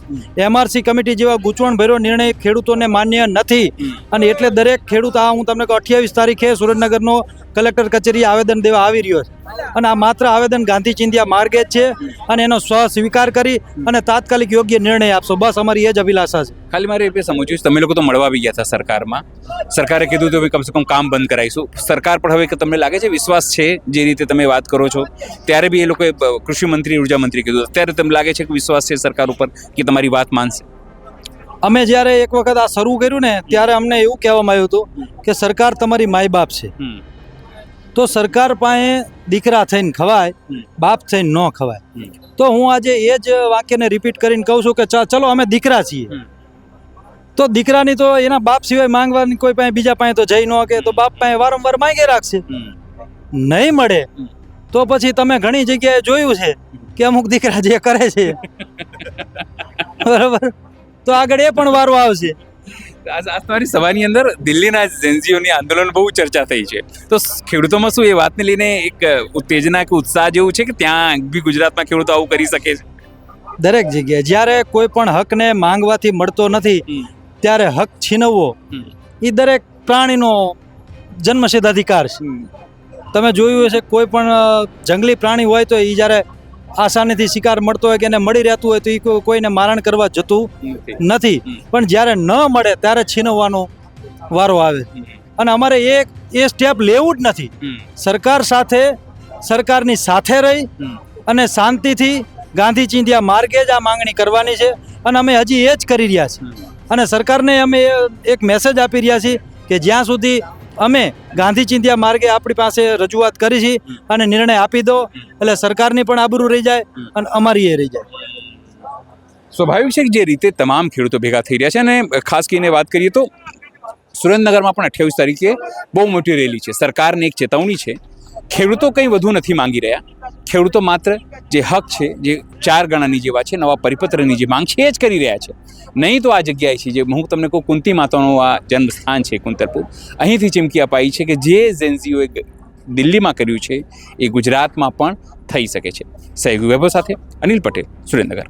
MRC કમિટી જેવા ગૂંચવણભર્યો નિર્ણય ખેડૂતોને માન્ય નથી. અને એટલે દરેક ખેડૂત, આ હું તમને કહું 28 તારીખે સુરેન્દ્રનગરનો કલેક્ટર કચેરીએ આવેદન દેવા આવી રહ્યો છે. અને આ માત્ર આવેદન ગાંધી ચિંધ્યા માર્ગે જ છે અને એનો સ્વીકાર કરી અને તાત્કાલિક યોગ્ય નિર્ણય આપશો. બસ અમારી એ જ અભિલાષા છે. ખાલી મારે એ સમજવું છે, તમે લોકો તો મળવા આવી ગયા હતા સરકારમાં, સરકારે કીધું તો કમસે કમ કામ બંધ કરાવીશું. સરકાર પર હવે તમને લાગે છે વિશ્વાસ છે? જે રીતે તમે વાત કરો છો ત્યારે બી એ લોકોએ કૃષિ મંત્રી, ઉર્જા મંત્રી કીધું, ત્યારે તમને લાગે છે કે વિશ્વાસ છે સરકાર ઉપર કે તમારી વાત માનશે? અમે જ્યારે એક વખત આ શરૂ કર્યું ને ત્યારે અમને એવું કહેવામાં આવ્યું હતું કે સરકાર તમારી માય બાપ છે. તો સરકાર પાસે દીકરા થઈને ખવાય, બાપ થઈને ન ખવાય. તો હું આજે એ જ વાક્યને રિપીટ કરીને કહું છું કે ચલો અમે દીકરા છીએ, તો દીકરાની તો એના બાપ સિવાય માંગવાની કોઈ પાસે બીજા પાસે તો જઈ ન શકે, તો બાપ પાસે વારંવાર માંગે રાખશે. નહીં મળે તો પછી તમે ઘણી જગ્યાએ જોયું છે કે અમુક દીકરા જે કરે છે બરાબર, તો આગળ એ પણ વારો આવશે. આજ તમારી સભાની અંદર દિલ્હીના જેન્ઝીઓની આંદોલન બહુ ચર્ચા થઈ છે, તો ખેડૂતોમાં શું એ વાતને લઈને એક ઉત્તેજના કે ઉત્સાહ જેવું છે કે ત્યાં બી ગુજરાતમાં ખેડૂતો આવું કરી શકે છે? દરેક જગ્યાએ જ્યારે કોઈ પણ હકને માંગવાથી મળતો નથી ત્યારે હક છીનવવો એ દરેક પ્રાણીનો જન્મસિદ્ધ અધિકાર છે. તમે જોયું હશે કોઈ પણ જંગલી પ્રાણી હોય તો એ જ્યારે આસાનીથી શિકાર મળતો હોય કે એને મળી રહેતું હોય તો એ કોઈને મારણ કરવા જતું નથી, પણ જ્યારે ન મળે ત્યારે છીનવવાનો વારો આવે. અને અમારે એ સ્ટેપ લેવું જ નથી. સરકાર સાથે, સરકારની સાથે રહી અને શાંતિથી ગાંધી ચિંધ્યા માર્ગે જ આ માંગણી કરવાની છે, અને અમે હજી એ જ કરી રહ્યા છીએ. અને સરકારને અમે એક મેસેજ આપી રહ્યા છીએ કે જ્યાં સુધી અમે ગાંધી ચિંધ્યા માર્ગે આપણી પાસે રજૂઆત કરી છે અને નિર્ણય આપી દો એટલે સરકારની પણ આબરૂ રહી જાય અને અમારી એ રહી જાય. સ્વાભાવિક છે કે જે રીતે તમામ ખેડૂતો ભેગા થઈ રહ્યા છે, અને ખાસ કરીને વાત કરીએ તો સુરેન્દ્રનગરમાં પણ 28 તારીખે બહુ મોટી રેલી છે. સરકારને એક ચેતવણી છે, ખેડૂતો કંઈ વધુ નથી માંગી રહ્યા, ખેડૂતો માત્ર જે હક છે, જે 4 ગણાની જેવા છે, નવા પરિપત્રની જે માંગ છે એ જ કરી રહ્યા છે. નહીં તો આ જગ્યાએ છે જે હું તમને કહું કુંતી માતાનું આ જન્મસ્થાન છે કુંતરપુર, અહીંથી ચીમકી અપાઈ છે કે જે જેન્ઝીઓએ દિલ્હીમાં કર્યું છે એ ગુજરાતમાં પણ થઈ શકે છે. સહયોગી વૈભવ સાથે અનિલ પટેલ, સુરેન્દ્રનગર.